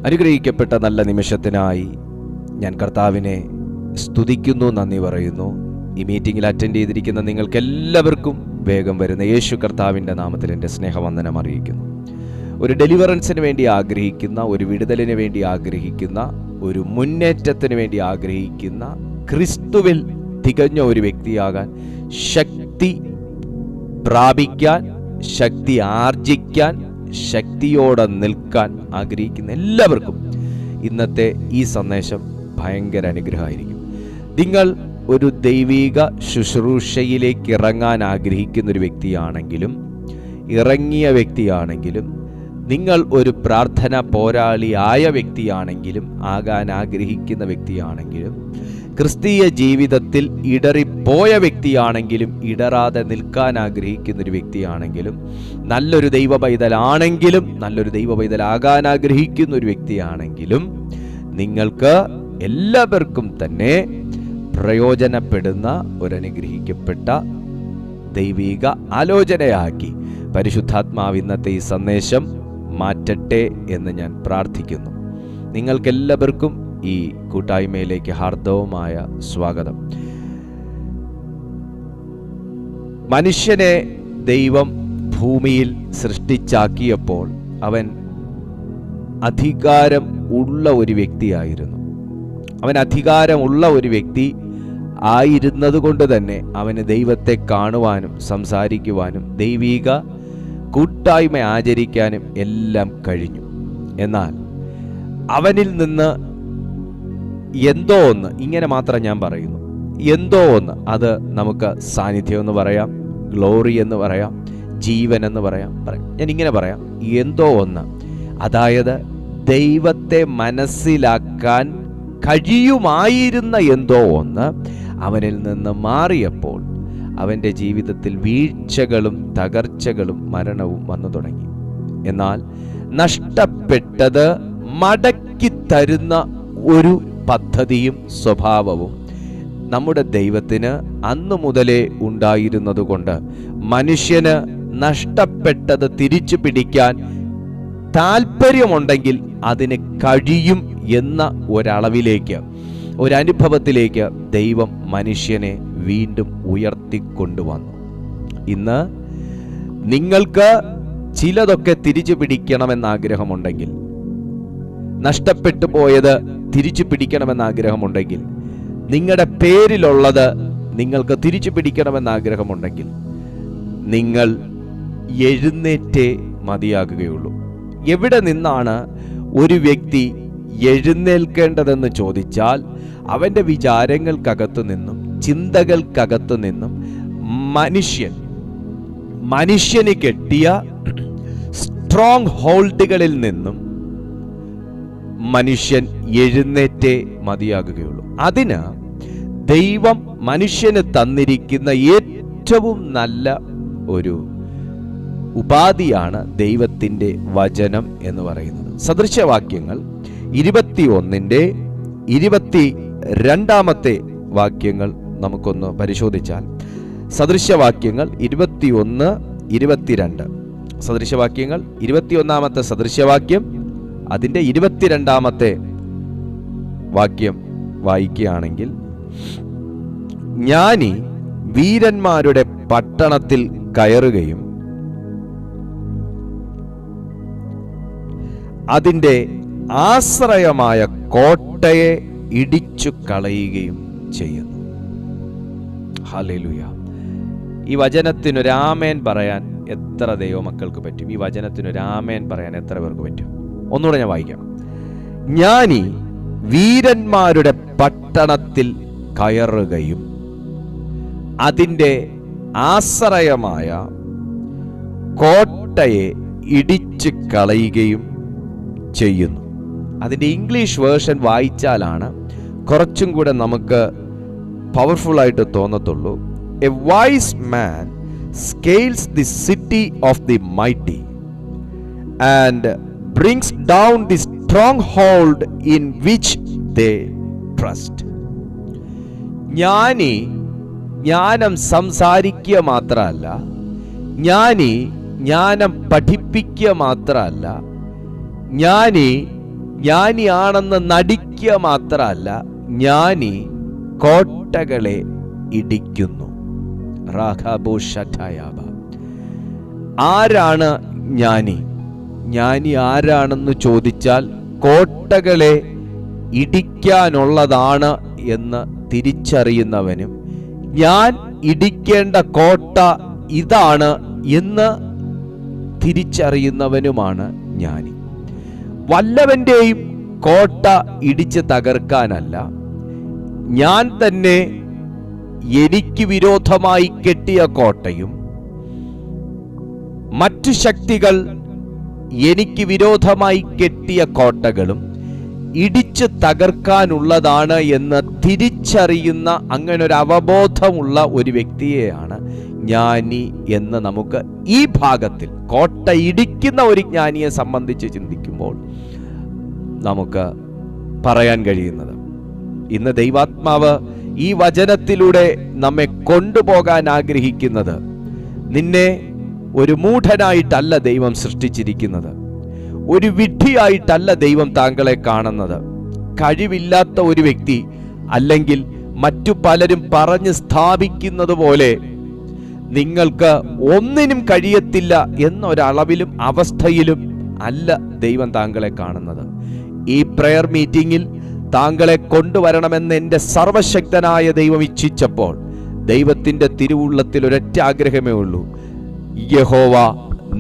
അനുഗ്രഹിക്കപ്പെട്ട നല്ല നിമിഷത്തിനായി ഞാൻ കർത്താവിനെ സ്തുതിക്കുന്നു, നന്ദി പറയുന്നു. ഈ മീറ്റിംഗിൽ അറ്റൻഡ് ചെയ്തിരിക്കുന്ന നിങ്ങൾക്കെല്ലാവർക്കും വേഗം വരുന്ന യേശു കർത്താവിൻ്റെ നാമത്തിൽ എൻ്റെ സ്നേഹവന്ദനം അറിയിക്കുന്നു. ഒരു ഡെലിവറൻസിന് വേണ്ടി ആഗ്രഹിക്കുന്ന, ഒരു വിടുതലിന് വേണ്ടി ആഗ്രഹിക്കുന്ന, ഒരു മുന്നേറ്റത്തിന് വേണ്ടി ആഗ്രഹിക്കുന്ന, ക്രിസ്തുവിൽ തികഞ്ഞ ഒരു വ്യക്തിയാകാൻ, ശക്തി പ്രാപിക്കാൻ, ശക്തി ആർജിക്കാൻ, ശക്തിയോടെ നിൽക്കാൻ ആഗ്രഹിക്കുന്ന എല്ലാവർക്കും ഇന്നത്തെ ഈ സന്ദേശം ഭയങ്കര അനുഗ്രഹമായിരിക്കും. നിങ്ങൾ ഒരു ദൈവിക ശുശ്രൂഷയിലേക്ക് ഇറങ്ങാൻ ആഗ്രഹിക്കുന്ന ഒരു വ്യക്തിയാണെങ്കിലും, ഇറങ്ങിയ വ്യക്തിയാണെങ്കിലും, നിങ്ങൾ ഒരു പ്രാർത്ഥന പോരാളിയായ വ്യക്തിയാണെങ്കിലും, ആകാൻ ആഗ്രഹിക്കുന്ന വ്യക്തിയാണെങ്കിലും, ക്രിസ്തീയ ജീവിതത്തിൽ ഇടറിപ്പോയ വ്യക്തിയാണെങ്കിലും, ഇടറാതെ നിൽക്കാൻ ആഗ്രഹിക്കുന്ന ഒരു വ്യക്തിയാണെങ്കിലും, നല്ലൊരു ദൈവ പൈതലാണെങ്കിലും, നല്ലൊരു ദൈവ പൈതലാകാൻ ആഗ്രഹിക്കുന്ന ഒരു വ്യക്തിയാണെങ്കിലും, നിങ്ങൾക്ക് എല്ലാവർക്കും തന്നെ പ്രയോജനപ്പെടുന്ന ഒരനുഗ്രഹിക്കപ്പെട്ട ദൈവിക ആലോചനയാക്കി പരിശുദ്ധാത്മാവ് ഇന്നത്തെ ഈ സന്ദേശം മാറ്റട്ടെ എന്ന് ഞാൻ പ്രാർത്ഥിക്കുന്നു. നിങ്ങൾക്കെല്ലാവർക്കും ഈ കൂട്ടായ്മയിലേക്ക് ഹാർദവമായ സ്വാഗതം. മനുഷ്യനെ ദൈവം ഭൂമിയിൽ സൃഷ്ടിച്ചാക്കിയപ്പോൾ അവൻ അധികാരം ഉള്ള ഒരു വ്യക്തിയായിരുന്നു. അവൻ അധികാരമുള്ള ഒരു വ്യക്തി ആയിരുന്നത് കൊണ്ട് തന്നെ അവന് ദൈവത്തെ കാണുവാനും സംസാരിക്കുവാനും ദൈവിക കൂട്ടായ്മ ആചരിക്കാനും എല്ലാം കഴിഞ്ഞു. എന്നാൽ അവനിൽ നിന്ന് എന്തോ ഒന്ന്, ഇങ്ങനെ മാത്രം ഞാൻ പറയുന്നു, എന്തോ ഒന്ന്, അത് നമുക്ക് സാന്നിധ്യം എന്ന് പറയാം, ഗ്ലോറി എന്ന് പറയാം, ജീവൻ എന്ന് പറയാം. ഞാൻ ഇങ്ങനെ പറയാം, എന്തോ ഒന്ന്, അതായത് ദൈവത്തെ മനസ്സിലാക്കാൻ കഴിയുമായിരുന്ന എന്തോ ഒന്ന് അവനിൽ നിന്ന് മാറിയപ്പോൾ അവൻ്റെ ജീവിതത്തിൽ വീഴ്ചകളും തകർച്ചകളും മരണവും വന്നു തുടങ്ങി. എന്നാൽ നഷ്ടപ്പെട്ടത് മടക്കി തരുന്ന ഒരു പദ്ധതിയും സ്വഭാവവും നമ്മുടെ ദൈവത്തിന് അന്നു മുതലേ ഉണ്ടായിരുന്നതുകൊണ്ട് മനുഷ്യന് നഷ്ടപ്പെട്ടത് തിരിച്ചു പിടിക്കാൻ താല്പര്യമുണ്ടെങ്കിൽ അതിന് കഴിയും എന്ന ഒരളവിലേക്ക്, ഒരനുഭവത്തിലേക്ക് ദൈവം മനുഷ്യനെ വീണ്ടും ഉയർത്തിക്കൊണ്ടുവന്നു. ഇന്ന് നിങ്ങൾക്ക് ചിലതൊക്കെ തിരിച്ചു പിടിക്കണമെന്ന് ആഗ്രഹമുണ്ടെങ്കിൽ, നഷ്ടപ്പെട്ടു പോയത് തിരിച്ചു പിടിക്കണമെന്ന് ആഗ്രഹമുണ്ടെങ്കിൽ, നിങ്ങളുടെ പേരിലുള്ളത് നിങ്ങൾക്ക് തിരിച്ചു പിടിക്കണമെന്ന് ആഗ്രഹമുണ്ടെങ്കിൽ, നിങ്ങൾ എഴുന്നേറ്റേ മതിയാകുകയുള്ളൂ. എവിടെ നിന്നാണ് ഒരു വ്യക്തി എഴുന്നേൽക്കേണ്ടതെന്ന് ചോദിച്ചാൽ അവൻ്റെ വിചാരങ്ങൾക്കകത്തു നിന്നും ചിന്തകൾക്കകത്തു നിന്നും മനുഷ്യന് കെട്ടിയ സ്ട്രോങ് ഹോൾഡുകളിൽ നിന്നും മനുഷ്യൻ എഴുന്നേറ്റേ മതിയാകുകയുള്ളൂ. അതിന് ദൈവം മനുഷ്യന് തന്നിരിക്കുന്ന ഏറ്റവും നല്ല ഒരു ഉപാധിയാണ് ദൈവത്തിൻ്റെ വചനം എന്ന് പറയുന്നത്. സദൃശവാക്യങ്ങൾ 21:22 വാക്യങ്ങൾ നമുക്കൊന്ന് പരിശോധിച്ചാൽ, സദൃശവാക്യങ്ങൾ 21:22, സദൃശവാക്യങ്ങൾ 21 സദൃശവാക്യം അതിൻ്റെ 22 വാക്യം വായിക്കുകയാണെങ്കിൽ, ജ്ഞാനി വീരന്മാരുടെ പട്ടണത്തിൽ കയറുകയും അതിൻ്റെ ആശ്രയമായ കോട്ടയെ ഇടിച്ചു കളയുകയും ചെയ്യുന്നു. ഹല്ലേലൂയ. ഈ വചനത്തിനൊരാമേൻ പറയാൻ എത്ര ദൈവമക്കൾക്ക് പറ്റും? ഈ വചനത്തിനൊരാമേൻ പറയാൻ എത്ര പേർക്ക് പറ്റും? ഒന്നുകൂടെ ഞാൻ വായിക്കാം. ജ്ഞാനി വീരന്മാരുടെ പട്ടണത്തിൽ കയറുകയും അതിൻ്റെ ആശ്രയമായ കോട്ടയെ ഇടിച്ചു കളയുകയും ചെയ്യുന്നു. അതിൻ്റെ ഇംഗ്ലീഷ് വേർഷൻ വായിച്ചാലാണ് കുറച്ചും കൂടെ നമുക്ക് പവർഫുൾ ആയിട്ട് തോന്നത്തുള്ളൂ. A wise man scales the city of the mighty and brings down the stronghold in which they trust. ജ്ഞാനം സംസാരിക്കുക മാത്രമല്ല, ജ്ഞാനം പഠിപ്പിക്കുക മാത്രമല്ല, ജ്ഞാനിയാണെന്ന് നടിക്കുക മാത്രമല്ല, ജ്ഞാനി കോട്ടകളെ ഇടിക്കുന്നു. ആരാണ് ജ്ഞാനി? ജ്ഞാനി ആരാണെന്ന് ചോദിച്ചാൽ കോട്ടകളെ ഇടിക്കാനുള്ളതാണ് എന്ന് തിരിച്ചറിയുന്നവനും ഞാൻ ഇടിക്കേണ്ട കോട്ട ഇതാണ് എന്ന് തിരിച്ചറിയുന്നവനുമാണ് ജ്ഞാനി. വല്ലവന്റെയും കോട്ട ഇടിച്ച് തകർക്കാനല്ല, ഞാൻ തന്നെ എനിക്ക് വിരോധമായി കെട്ടിയ കോട്ടയും മറ്റു ശക്തികൾ എനിക്ക് വിരോധമായി കെട്ടിയ കോട്ടകളും ഇടിച്ച് തകർക്കാനുള്ളതാണ് എന്ന് തിരിച്ചറിയുന്ന അങ്ങനെ ഒരു അവബോധമുള്ള ഒരു വ്യക്തിയെയാണ് ജ്ഞാനി എന്ന് നമുക്ക് ഈ ഭാഗത്തിൽ കോട്ട ഇടിക്കുന്ന ഒരു ജ്ഞാനിയെ സംബന്ധിച്ച് ചിന്തിക്കുമ്പോൾ നമുക്ക് പറയാൻ കഴിയുന്നത്. ഇന്ന് ദൈവാത്മാവ് ഈ വചനത്തിലൂടെ നമ്മെ കൊണ്ടുപോകാൻ ആഗ്രഹിക്കുന്നത്, നിന്നെ ഒരു മൂഢനായിട്ടല്ല ദൈവം സൃഷ്ടിച്ചിരിക്കുന്നത്, ഒരു വിഡ്ഢിയായിട്ടല്ല ദൈവം താങ്കളെ കാണുന്നത്. കഴിവില്ലാത്ത ഒരു വ്യക്തി അല്ലെങ്കിൽ മറ്റു പലരും പറഞ്ഞ് സ്ഥാപിക്കുന്നത് പോലെ നിങ്ങൾക്ക് ഒന്നിനും കഴിയത്തില്ല എന്നൊരളവിലും അവസ്ഥയിലും അല്ല ദൈവം താങ്കളെ കാണുന്നത്. ഈ പ്രെയർ മീറ്റിംഗിൽ താങ്കളെ കൊണ്ടുവരണമെന്ന് എൻ്റെ സർവശക്തനായ ദൈവം ഇച്ഛിച്ചപ്പോൾ ദൈവത്തിൻ്റെ തിരുവുള്ളത്തിൽ ഒരൊറ്റ ആഗ്രഹമേ ഉള്ളൂ, യഹോവ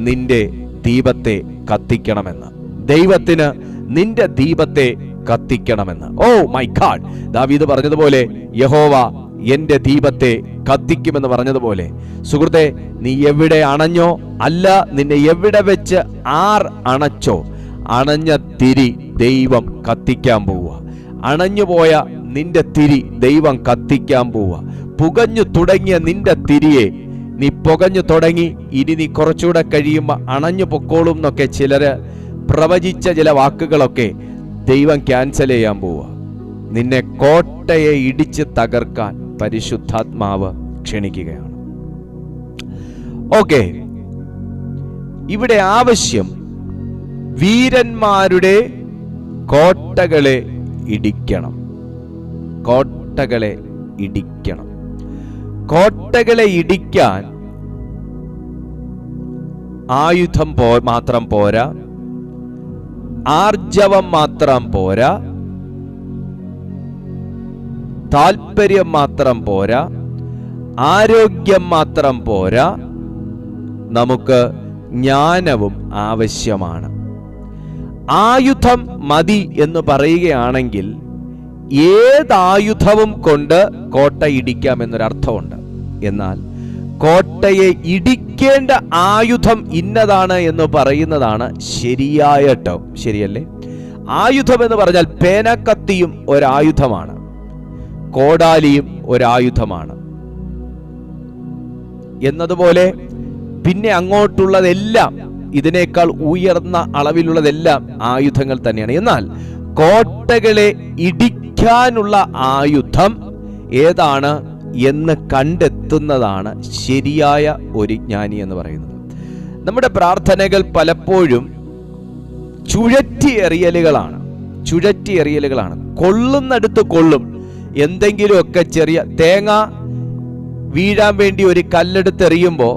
നിന്റെ ദീപത്തെ കത്തിക്കണമെന്ന്. ദൈവത്തിന് നിന്റെ ദീപത്തെ കത്തിക്കണമെന്ന്. ഓ മൈ ഗാഡ്, ദാവീദ് പറഞ്ഞതുപോലെ യഹോവ എന്റെ ദീപത്തെ കത്തിക്കുമെന്ന് പറഞ്ഞതുപോലെ, സുഹൃത്തെ, നീ എവിടെ അണഞ്ഞോ, അല്ല നിന്നെ എവിടെ വെച്ച് ആർ അണച്ചോ, അണഞ്ഞ തിരി ദൈവം കത്തിക്കാൻ പോവുക. അണഞ്ഞുപോയ നിന്റെ തിരി ദൈവം കത്തിക്കാൻ പോവുക. പുകഞ്ഞു തുടങ്ങിയ നിന്റെ തിരിയെ നീ പുകഞ്ഞു തുടങ്ങി, ഇനി നീ കുറച്ചുകൂടെ കഴിയുമ്പോൾ അണഞ്ഞു പൊക്കോളും എന്നൊക്കെ ചിലര് പ്രവചിച്ച ചില വാക്കുകളൊക്കെ ദൈവം ക്യാൻസൽ ചെയ്യാൻ പോവുക. നിന്നെ കോട്ടയെ ഇടിച്ച് തകർക്കാൻ പരിശുദ്ധാത്മാവ് ക്ഷണിക്കുകയാണ്. ഓക്കെ, ഇവിടെ ആവശ്യം വീരന്മാരുടെ കോട്ടകളെ ഇടിക്കണം. കോട്ടകളെ ഇടിക്കണം. കോട്ടകളെ ഇടിക്കാൻ ആയുധം മാത്രം പോരാ, ആർജവം മാത്രം പോരാ, താല്പര്യം മാത്രം പോരാ, ആരോഗ്യം മാത്രം പോരാ, നമുക്ക് ജ്ഞാനവും ആവശ്യമാണ്. ആയുധം മതി എന്ന് പറയുകയാണെങ്കിൽ ഏതായുധവും കൊണ്ട് കോട്ട ഇടിക്കാം എന്നൊരർത്ഥമുണ്ട്. എന്നാൽ കോട്ടയെ ഇടിക്കേണ്ട ആയുധം ഇന്നതാണ് എന്ന് പറയുന്നതാണ് ശരിയായ ടേം. ശരിയല്ലേ? ആയുധം എന്ന് പറഞ്ഞാൽ പേനക്കത്തിയും ഒരായുധമാണ്, കോടാലിയും ഒരായുധമാണ് എന്നതുപോലെ പിന്നെ അങ്ങോട്ടുള്ളതെല്ലാം ഇതിനേക്കാൾ ഉയർന്ന അളവിലുള്ളതെല്ലാം ആയുധങ്ങൾ തന്നെയാണ്. എന്നാൽ കോട്ടകളെ ഇടിക്കാനുള്ള ആയുധം ഏതാണ് എന്ന് കണ്ടെത്തുന്നതാണ് ശരിയായ ഒരു ജ്ഞാനി എന്ന് പറയുന്നത്. നമ്മുടെ പ്രാർത്ഥനകൾ പലപ്പോഴും ചുഴറ്റിയെറിയലുകളാണ്. കൊള്ളുന്നിടത്ത് കൊള്ളും. എന്തെങ്കിലുമൊക്കെ ചെറിയ തേങ്ങ വീഴാൻ വേണ്ടി ഒരു കല്ലെടുത്തെറിയുമ്പോൾ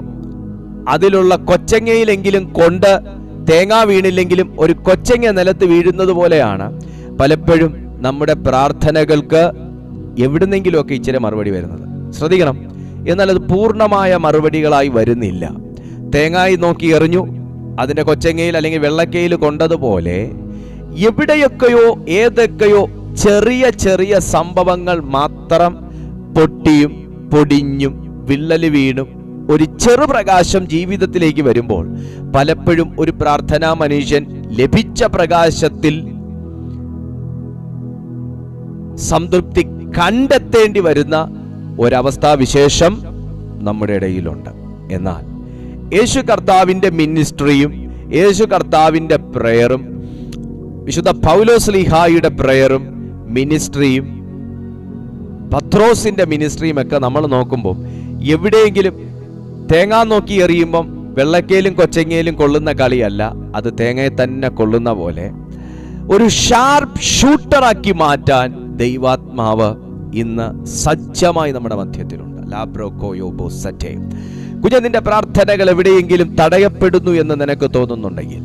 അതിലുള്ള കൊച്ചങ്ങയിലെങ്കിലും കൊണ്ട് തേങ്ങ വീണില്ലെങ്കിലും ഒരു കൊച്ചങ്ങ നിലത്ത് വീഴുന്നത് പോലെയാണ് പലപ്പോഴും നമ്മുടെ പ്രാർത്ഥനകൾക്ക് എവിടുന്നെങ്കിലുമൊക്കെ ഇച്ചിരി മറുപടി വരുന്നത്. ശ്രദ്ധിക്കണം. എന്നാൽ അത് പൂർണ്ണമായ മറുപടികളായി വരുന്നില്ല. തേങ്ങായി നോക്കി എറിഞ്ഞു, അതിൻ്റെ കൊച്ചങ്ങയിൽ അല്ലെങ്കിൽ വെള്ളക്കയിൽ കൊണ്ടതുപോലെ എവിടെയൊക്കെയോ ഏതൊക്കെയോ ചെറിയ ചെറിയ സംഭവങ്ങൾ മാത്രം പൊട്ടിയും പൊടിഞ്ഞും വിള്ളല് വീണും ഒരു ചെറുപ്രകാശം ജീവിതത്തിലേക്ക് വരുമ്പോൾ പലപ്പോഴും ഒരു പ്രാർത്ഥനാ മനുഷ്യൻ ലഭിച്ച പ്രകാശത്തിൽ സംതൃപ്തി കണ്ടെത്തേണ്ടി വരുന്ന ഒരവസ്ഥാവിശേഷം നമ്മുടെ ഇടയിലുണ്ട്. എന്നാൽ യേശു കർത്താവിൻ്റെ മിനിസ്ട്രിയും യേശു കർത്താവിൻ്റെ പ്രയറും വിശുദ്ധ പൗലോസ്ലീഹായുടെ പ്രയറും മിനിസ്ട്രിയും പത്രോസിന്റെ മിനിസ്ട്രിയും ഒക്കെ നമ്മൾ നോക്കുമ്പോൾ എവിടെയെങ്കിലും തേങ്ങ നോക്കി എറിയുമ്പം വെള്ളക്കയിലും കൊച്ചങ്ങയിലും കൊള്ളുന്ന കളിയല്ല, അത് തേങ്ങയെ തന്നെ കൊള്ളുന്ന പോലെ ഒരു ഷാർപ്പ് ഷൂട്ടറാക്കി മാറ്റാൻ ദൈവാത്മാവ് ഇന്ന് സജ്ജമായി നമ്മുടെ മധ്യത്തിലുണ്ട്. കുഞ്ഞ്, നിന്റെ പ്രാർത്ഥനകൾ എവിടെയെങ്കിലും തടയപ്പെടുന്നു എന്ന് നിനക്ക് തോന്നുന്നുണ്ടെങ്കിൽ,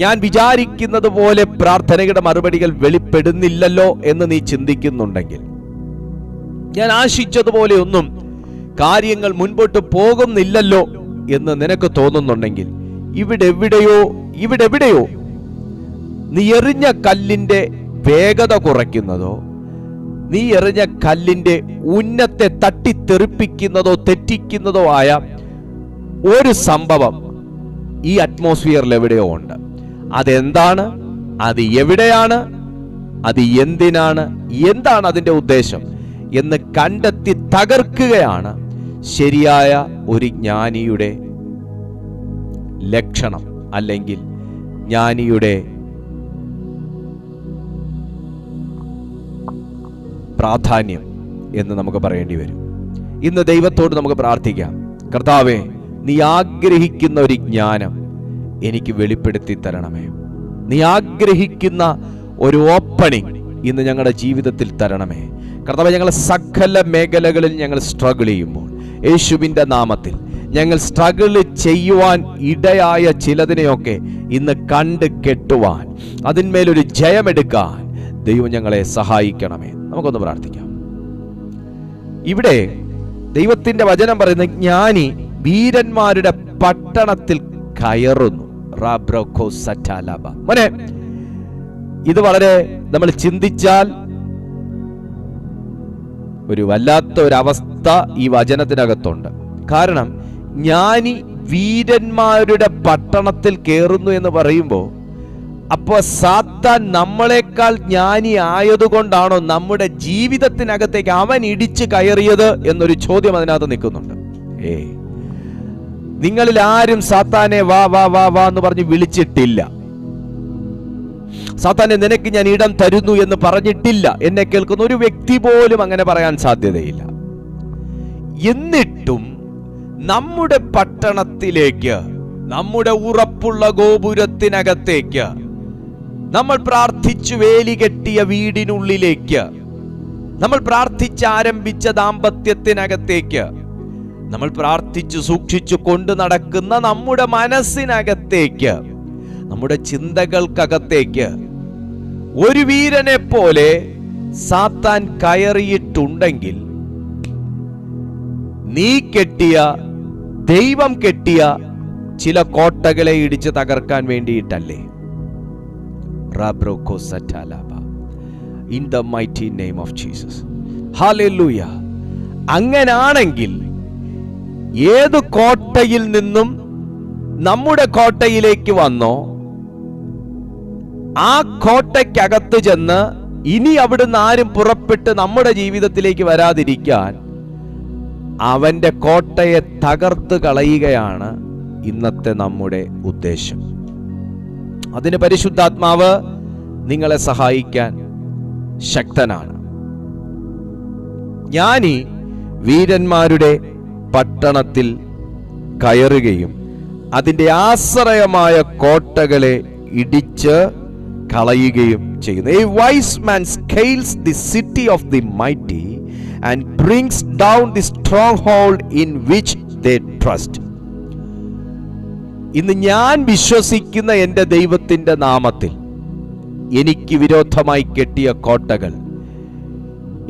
ഞാൻ വിചാരിക്കുന്നത് പോലെ പ്രാർത്ഥനയുടെ മറുപടികൾ വെളിപ്പെടുന്നില്ലല്ലോ എന്ന് നീ ചിന്തിക്കുന്നുണ്ടെങ്കിൽ, ഞാൻ ആശിച്ചതുപോലെ ഒന്നും കാര്യങ്ങൾ മുൻപോട്ട് പോകുന്നില്ലല്ലോ എന്ന് നിനക്ക് തോന്നുന്നുണ്ടെങ്കിൽ, ഇവിടെവിടെയോ നീ എറിഞ്ഞ കല്ലിന്റെ വേഗത കുറയ്ക്കുന്നതോ, നീ എറിഞ്ഞ കല്ലിന്റെ ഉന്നത്തെ തട്ടിത്തെറിപ്പിക്കുന്നതോ തെറ്റിക്കുന്നതോ ആയ ഒരു സംഭവം ഈ അറ്റ്മോസ്ഫിയറിൽ എവിടെയോ ഉണ്ട്. അതെന്താണ്? അത് എവിടെയാണ്? അത് എന്തിനാണ്? എന്താണ് അതിന്റെ ഉദ്ദേശം എന്ന് കണ്ടെത്തി തകർക്കുകയാണ് ശരിയായ ഒരു ജ്ഞാനിയുടെ ലക്ഷണം, അല്ലെങ്കിൽ ജ്ഞാനിയുടെ പ്രാധാന്യം എന്ന് നമുക്ക് പറയേണ്ടി വരും. ഇന്ന് ദൈവത്തോട് നമുക്ക് പ്രാർത്ഥിക്കാം, കർത്താവേ, നീ ആഗ്രഹിക്കുന്ന ഒരു ജ്ഞാനം എനിക്ക് വെളിപ്പെടുത്തി തരണമേ. നീ ആഗ്രഹിക്കുന്ന ഒരു ഓപ്പണിംഗ് ഇന്ന് ഞങ്ങളുടെ ജീവിതത്തിൽ തരണമേ. കർത്താവേ, ഞങ്ങൾ സകല മേഖലകളിൽ ഞങ്ങൾ സ്ട്രഗിൾ ചെയ്യുമ്പോൾ, യേശുവിൻ്റെ നാമത്തിൽ ഞങ്ങൾ സ്ട്രഗിൾ ചെയ്യുവാൻ ഇടയായ ചിലതിനെയൊക്കെ ഇന്ന് കണ്ട് കെട്ടുവാൻ, അതിന്മേലൊരു ജയമെടുക്കാൻ ദൈവം ഞങ്ങളെ സഹായിക്കണമേ. നമുക്കൊന്ന് പ്രാർത്ഥിക്കാം. ഇവിടെ ദൈവത്തിന്റെ വചനം പറയുന്ന ജ്ഞാനി വീരന്മാരുടെ പട്ടണത്തിൽ കയറുന്നു. മോനെ, ഇത് വളരെ നമ്മൾ ചിന്തിച്ചാൽ ഒരു വല്ലാത്ത ഒരു അവസ്ഥ ഈ വചനത്തിനകത്തുണ്ട്. കാരണം ജ്ഞാനി വീരന്മാരുടെ പട്ടണത്തിൽ കയറുന്നു എന്ന് പറയുമ്പോൾ, അപ്പോൾ സാത്താൻ നമ്മളെക്കാൾ ജ്ഞാനി ആയതുകൊണ്ടാണോ നമ്മുടെ ജീവിതത്തിനകത്തേക്ക് അവൻ ഇടിച്ചു കയറിയത് എന്നൊരു ചോദ്യം അതിനകത്ത് നിൽക്കുന്നുണ്ട്. നിങ്ങളിൽ ആരും സാത്താനെ വാ വാ വാ വാ എന്ന് പറഞ്ഞ് വിളിച്ചിട്ടില്ല. സാത്താനെ നിനക്ക് ഞാൻ ഇടം തരുന്നു എന്ന് പറഞ്ഞിട്ടില്ല. എന്നെ കേൾക്കുന്ന ഒരു വ്യക്തി പോലും അങ്ങനെ പറയാൻ സാധ്യതയില്ല. എന്നിട്ടും നമ്മുടെ പട്ടണത്തിലേക്ക്, നമ്മുടെ ഉറപ്പുള്ള ഗോപുരത്തിനകത്തേക്ക്, നമ്മൾ പ്രാർത്ഥിച്ചു വേലി കെട്ടിയ വീടിനുള്ളിലേക്ക്, നമ്മൾ പ്രാർത്ഥിച്ചാരംഭിച്ച ദാമ്പത്യത്തിനകത്തേക്ക്, നമ്മൾ പ്രാർത്ഥിച്ചു സൂക്ഷിച്ചു കൊണ്ടു നടക്കുന്ന നമ്മുടെ മനസ്സിനകത്തേക്ക്, നമ്മുടെ ചിന്തകൾക്കകത്തേക്ക് ഒരു വീരനെ പോലെ സാത്താൻ കയറിയിട്ടുണ്ടെങ്കിൽ, നീ കെട്ടിയ, ദൈവം കെട്ടിയ ചില കോട്ടകളെ ഇടിച്ച് തകർക്കാൻ വേണ്ടിയിട്ടല്ലേ? In the mighty name of Jesus. Hallelujah. അങ്ങനാണെങ്കിൽ ഏത് കോട്ടയിൽ നിന്നും നമ്മുടെ കോട്ടയിലേക്ക് വന്നോ, ആ കോട്ടയ്ക്കകത്ത് ചെന്ന് ഇനി അവിടുന്ന് ആരും പുറപ്പെട്ട് നമ്മുടെ ജീവിതത്തിലേക്ക് വരാതിരിക്കാൻ അവന്റെ കോട്ടയെ തകർത്ത് കളയുകയാണ് ഇന്നത്തെ നമ്മുടെ ഉദ്ദേശം. അതിന് പരിശുദ്ധാത്മാവ് നിങ്ങളെ സഹായിക്കാൻ ശക്തനാണ്. ജ്ഞാനി വീരന്മാരുടെ പട്ടണത്തിൽ കയറുകയും അതിൻ്റെ ആശ്രയമായ കോട്ടകളെ ഇടിച്ച് കളയുകയും ചെയ്യുന്നു. A wise man scales the city of the mighty and brings down the stronghold in which they trust. ഇന്ന് ഞാൻ വിശ്വസിക്കുന്ന എൻ്റെ ദൈവത്തിൻ്റെ നാമത്തിൽ എനിക്ക് വിരോധമായി കെട്ടിയ കോട്ടകൾ,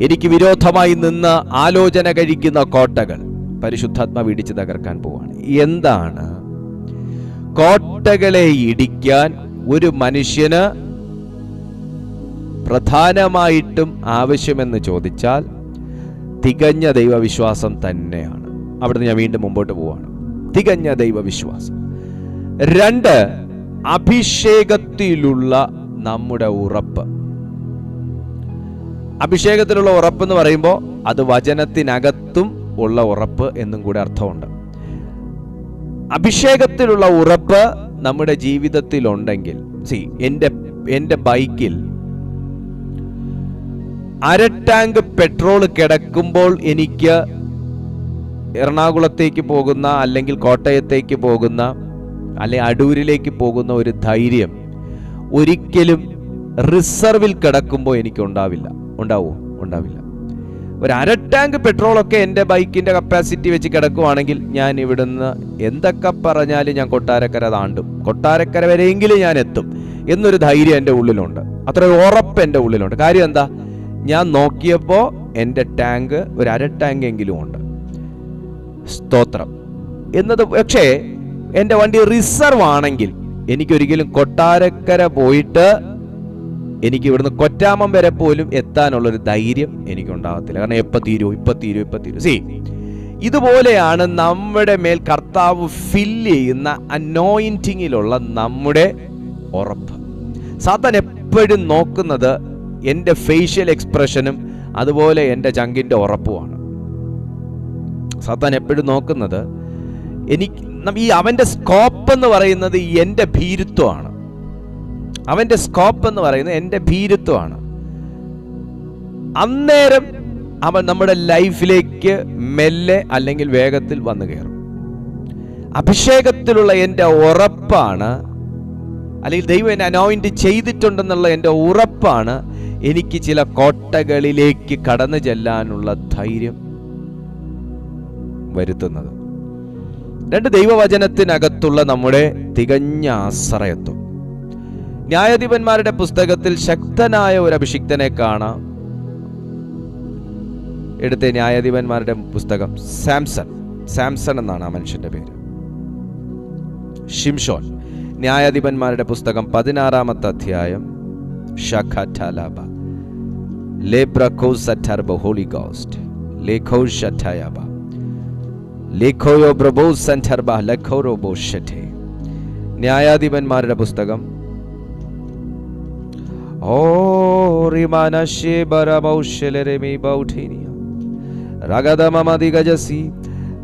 എനിക്ക് വിരോധമായി നിന്ന് ആലോചന കഴിക്കുന്ന കോട്ടകൾ പരിശുദ്ധാത്മാവ് ഇടിച്ച് തകർക്കാൻ പോവാണ്. എന്താണ് കോട്ടകളെ ഇടിക്കാൻ ഒരു മനുഷ്യന് പ്രധാനമായിട്ടും ആവശ്യമെന്ന് ചോദിച്ചാൽ തികഞ്ഞ ദൈവവിശ്വാസം തന്നെയാണ്. അവിടുന്ന് ഞാൻ വീണ്ടും മുമ്പോട്ട് പോവാണ്. തികഞ്ഞ ദൈവവിശ്വാസം. 2, അഭിഷേകത്തിലുള്ള നമ്മുടെ ഉറപ്പ്. അഭിഷേകത്തിലുള്ള ഉറപ്പ് എന്ന് പറയുമ്പോൾ അത് വചനത്തിനകത്തും ഉള്ള ഉറപ്പ് എന്നും കൂടെ അർത്ഥമുണ്ട്. അഭിഷേകത്തിലുള്ള ഉറപ്പ് നമ്മുടെ ജീവിതത്തിലുണ്ടെങ്കിൽ, എൻ്റെ ബൈക്കിൽ 1/2 ടാങ്ക് പെട്രോൾ കിടക്കുമ്പോൾ എനിക്ക് എറണാകുളത്തേക്ക് പോകുന്ന, അല്ലെങ്കിൽ കോട്ടയത്തേക്ക് പോകുന്ന, അല്ലെങ്കിൽ അടൂരിലേക്ക് പോകുന്ന ഒരു ധൈര്യം ഒരിക്കലും റിസർവിൽ കിടക്കുമ്പോൾ എനിക്ക് ഉണ്ടാവില്ല. ഉണ്ടാവില്ല. ഒരു 1/2 ടാങ്ക് പെട്രോളൊക്കെ എൻ്റെ ബൈക്കിൻ്റെ കപ്പാസിറ്റി വെച്ച് കിടക്കുവാണെങ്കിൽ ഞാൻ ഇവിടുന്ന് എന്തൊക്കെ പറഞ്ഞാലും ഞാൻ കൊട്ടാരക്കര താണ്ടും, കൊട്ടാരക്കര വരെയെങ്കിലും ഞാൻ എത്തും എന്നൊരു ധൈര്യം എൻ്റെ ഉള്ളിലുണ്ട്. അത്ര ഉറപ്പ് എൻ്റെ ഉള്ളിലുണ്ട്. കാര്യം എന്താ? ഞാൻ നോക്കിയപ്പോൾ എൻ്റെ ടാങ്ക് ഒരു 1/2 ടാങ്ക് എങ്കിലും ഉണ്ട്. സ്തോത്രം എന്നത്. പക്ഷേ എൻ്റെ വണ്ടി റിസർവ് ആണെങ്കിൽ എനിക്കൊരിക്കലും കൊട്ടാരക്കര പോയിട്ട് എനിക്ക് ഇവിടുന്ന് കൊറ്റാമം വരെ പോലും എത്താനുള്ളൊരു ധൈര്യം എനിക്കുണ്ടാകത്തില്ല. കാരണം എപ്പോൾ തീരും. സി, ഇതുപോലെയാണ് നമ്മുടെ മേൽ കർത്താവ് ഫില്ല് ചെയ്യുന്ന അനോയിന്റിങ്ങിലുള്ള നമ്മുടെ ഉറപ്പ്. സാത്താൻ എപ്പോഴും നോക്കുന്നത് എൻ്റെ ഫേഷ്യൽ എക്സ്പ്രഷനും അതുപോലെ എൻ്റെ ചങ്കിൻ്റെ ഉറപ്പുമാണ്. സാത്താൻ എപ്പോഴും നോക്കുന്നത് അവൻ്റെ സ്കോപ്പ് എന്ന് പറയുന്നത് എൻ്റെ ഭീരുത്വമാണ്. അവൻ്റെ സ്കോപ്പ് എന്ന് പറയുന്നത് എൻ്റെ ഭീരുത്വമാണ്. അന്നേരം അവൻ നമ്മുടെ ലൈഫിലേക്ക് മെല്ലെ അല്ലെങ്കിൽ വേഗത്തിൽ വന്നു കയറും. അഭിഷേകത്തിലുള്ള എൻ്റെ ഉറപ്പാണ്, അല്ലെങ്കിൽ ദൈവം എന്നെ അനോയിന്റ് ചെയ്തിട്ടുണ്ടെന്നുള്ള എൻ്റെ ഉറപ്പാണ് എനിക്ക് ചില കോട്ടകളിലേക്ക് കടന്നു ചെല്ലാനുള്ള ധൈര്യം വരുത്തുന്നത്. 2, ദൈവവചനത്തിനകത്തുള്ള നമ്മുടെ തികഞ്ഞ ആശ്രയത്വം. ന്യായാധിപന്മാരുടെ പുസ്തകത്തിൽ ശക്തനായ ഒരു അഭിഷിക്തനെ കാണാം. എടുത്ത ന്യായാധിപന്മാരുടെ പുസ്തകം സാംസൺ എന്നാണ് ആ മനുഷ്യന്റെ പേര്. ഷിംഷോൻ. ന്യായാധിപന്മാരുടെ പുസ്തകം 16-ാമത്തെ അധ്യായം. ഹോളി ഗോസ്റ്റ് ന്യായാധിപന്മാരുടെ പുസ്തകം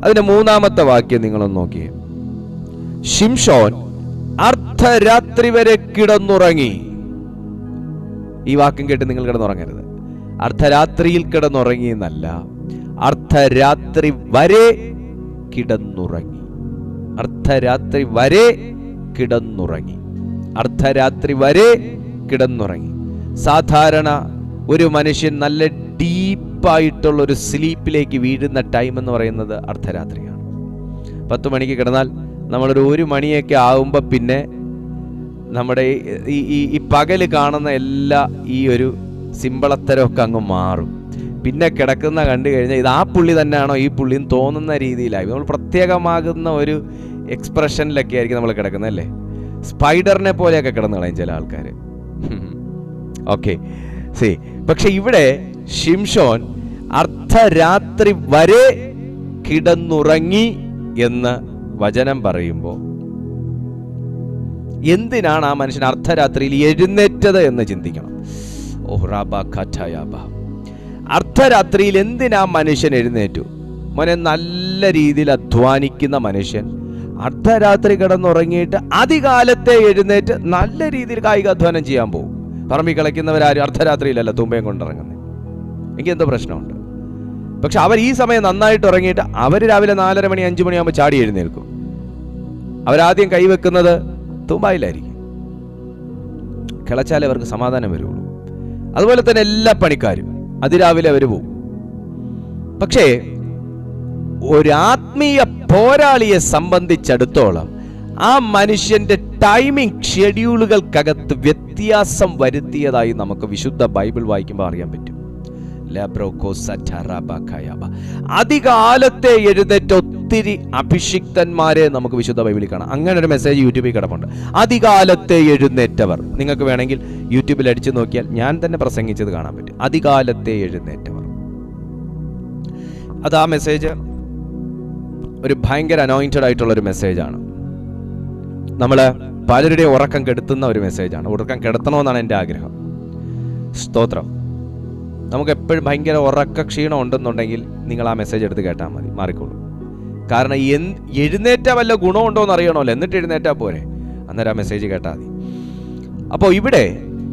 അതിന്റെ 3-ാമത്തെ വാക്യം നിങ്ങളൊന്ന് നോക്കിയേ. ശിംഷോൻ അർദ്ധരാത്രി വരെ കിടന്നുറങ്ങി. ഈ വാക്യം കേട്ട് നിങ്ങൾ കിടന്നുറങ്ങരുത്. അർദ്ധരാത്രിയിൽ കിടന്നുറങ്ങി എന്നല്ല, അർദ്ധരാത്രി വരെ കിടന്നുറങ്ങി. അർദ്ധരാത്രി വരെ കിടന്നുറങ്ങി. അർദ്ധരാത്രി വരെ കിടന്നുറങ്ങി. സാധാരണ ഒരു മനുഷ്യൻ നല്ല ഡീപ്പായിട്ടുള്ള ഒരു സ്ലീപ്പിലേക്ക് വീഴുന്ന ടൈം എന്ന് പറയുന്നത് അർദ്ധരാത്രിയാണ്. 10 മണിക്ക് കിടന്നാൽ നമ്മളൊരു 1 മണിയൊക്കെ ആകുമ്പോൾ പിന്നെ നമ്മുടെ ഈ പകല് കാണുന്ന എല്ലാ ഈ ഒരു സിമ്പിളത്തരമൊക്കെ അങ്ങ് മാറും. പിന്നെ കിടക്കുന്ന കണ്ടു കഴിഞ്ഞാൽ ഇത് ആ പുള്ളി തന്നെയാണോ ഈ പുള്ളിന്ന് തോന്നുന്ന രീതിയിലായി നമ്മൾ പ്രത്യേകമാകുന്ന ഒരു എക്സ്പ്രഷനിലൊക്കെ ആയിരിക്കും നമ്മൾ കിടക്കുന്നത്, അല്ലേ? സ്പൈഡറിനെ പോലെയൊക്കെ കിടന്നു കളയും ചില ആൾക്കാർ. Okay, C. പക്ഷെ ഇവിടെ ശിംഷോൻ അർദ്ധരാത്രി വരെ കിടന്നുറങ്ങി എന്ന് വചനം പറയുമ്പോൾ എന്തിനാണ് ആ മനുഷ്യൻ അർദ്ധരാത്രിയിൽ എഴുന്നേറ്റത് എന്ന് ചിന്തിക്കണം. അർദ്ധരാത്രിയിൽ എന്തിനാ മനുഷ്യൻ എഴുന്നേറ്റു? മോനെ, നല്ല രീതിയിൽ അധ്വാനിക്കുന്ന മനുഷ്യൻ അർദ്ധരാത്രി കിടന്നുറങ്ങിയിട്ട് അതികാലത്തെ എഴുന്നേറ്റ് നല്ല രീതിയിൽ കായികാധ്വാനം ചെയ്യാൻ പോകും. പറമ്പിൽ കളിക്കുന്നവരാരും അർദ്ധരാത്രിയിലല്ല തുമ്പയും കൊണ്ടിറങ്ങുന്നത്. എനിക്ക് എന്തോ പ്രശ്നമുണ്ട്. പക്ഷെ അവർ ഈ സമയം നന്നായിട്ട് ഉറങ്ങിയിട്ട് അവർ രാവിലെ 4:30 മണി 5 മണിയാകുമ്പോൾ ചാടി എഴുന്നേൽക്കും. അവരാദ്യം കൈവെക്കുന്നത് തുമ്പായിലായിരിക്കും. കിളച്ചാലേ അവർക്ക് സമാധാനം വരുള്ളൂ. അതുപോലെ തന്നെ എല്ലാ പണിക്കാരും അതിരാവിലെ അവർ പോകും. പക്ഷേ ഒരു ആത്മീയ പോരാളിയെ സംബന്ധിച്ചിടത്തോളം ആ മനുഷ്യന്റെ ടൈമിംഗ് ഷെഡ്യൂളുകൾക്കകത്ത് വ്യത്യാസം വരുത്തിയതായി നമുക്ക് വിശുദ്ധ ബൈബിൾ വായിക്കുമ്പോൾ അറിയാൻ പറ്റും. അതികാലത്തെ എഴുന്നേറ്റ ഒത്തിരി അഭിഷിക്തന്മാരെ നമുക്ക് വിശുദ്ധ ബൈബിളിൽ കാണാം. അങ്ങനെ ഒരു മെസ്സേജ് യൂട്യൂബിൽ കിടപ്പുണ്ട്. അതികാലത്തെ എഴുന്നേറ്റവർ. നിങ്ങൾക്ക് വേണമെങ്കിൽ യൂട്യൂബിൽ അടിച്ചു നോക്കിയാൽ ഞാൻ തന്നെ പ്രസംഗിച്ചത് കാണാൻ പറ്റും. അതികാലത്തെ എഴുന്നേറ്റവർ. അത് ആ മെസ്സേജ് ഒരു ഭയങ്കര അനോയിന്റഡ് ആയിട്ടുള്ള ഒരു മെസ്സേജാണ്. നമ്മൾ പലരുടെയും ഉറക്കം കെടുത്തുന്ന ഒരു മെസ്സേജാണ്. ഉറക്കം കെടുത്തണമെന്നാണ് എൻ്റെ ആഗ്രഹം. സ്തോത്രം. നമുക്ക് എപ്പോഴും ഭയങ്കര ഉറക്ക ക്ഷീണം ഉണ്ടെന്നുണ്ടെങ്കിൽ നിങ്ങൾ ആ മെസ്സേജ് എടുത്ത് കേട്ടാൽ മതി, മാറിക്കോളൂ. കാരണം എഴുന്നേറ്റ വല്ല ഗുണമുണ്ടോ എന്ന് അറിയണമല്ലോ, എന്നിട്ട് എഴുന്നേറ്റാൽ പോരെ. അന്നേരം ആ മെസ്സേജ് കേട്ടാൽ മതി. അപ്പോൾ ഇവിടെ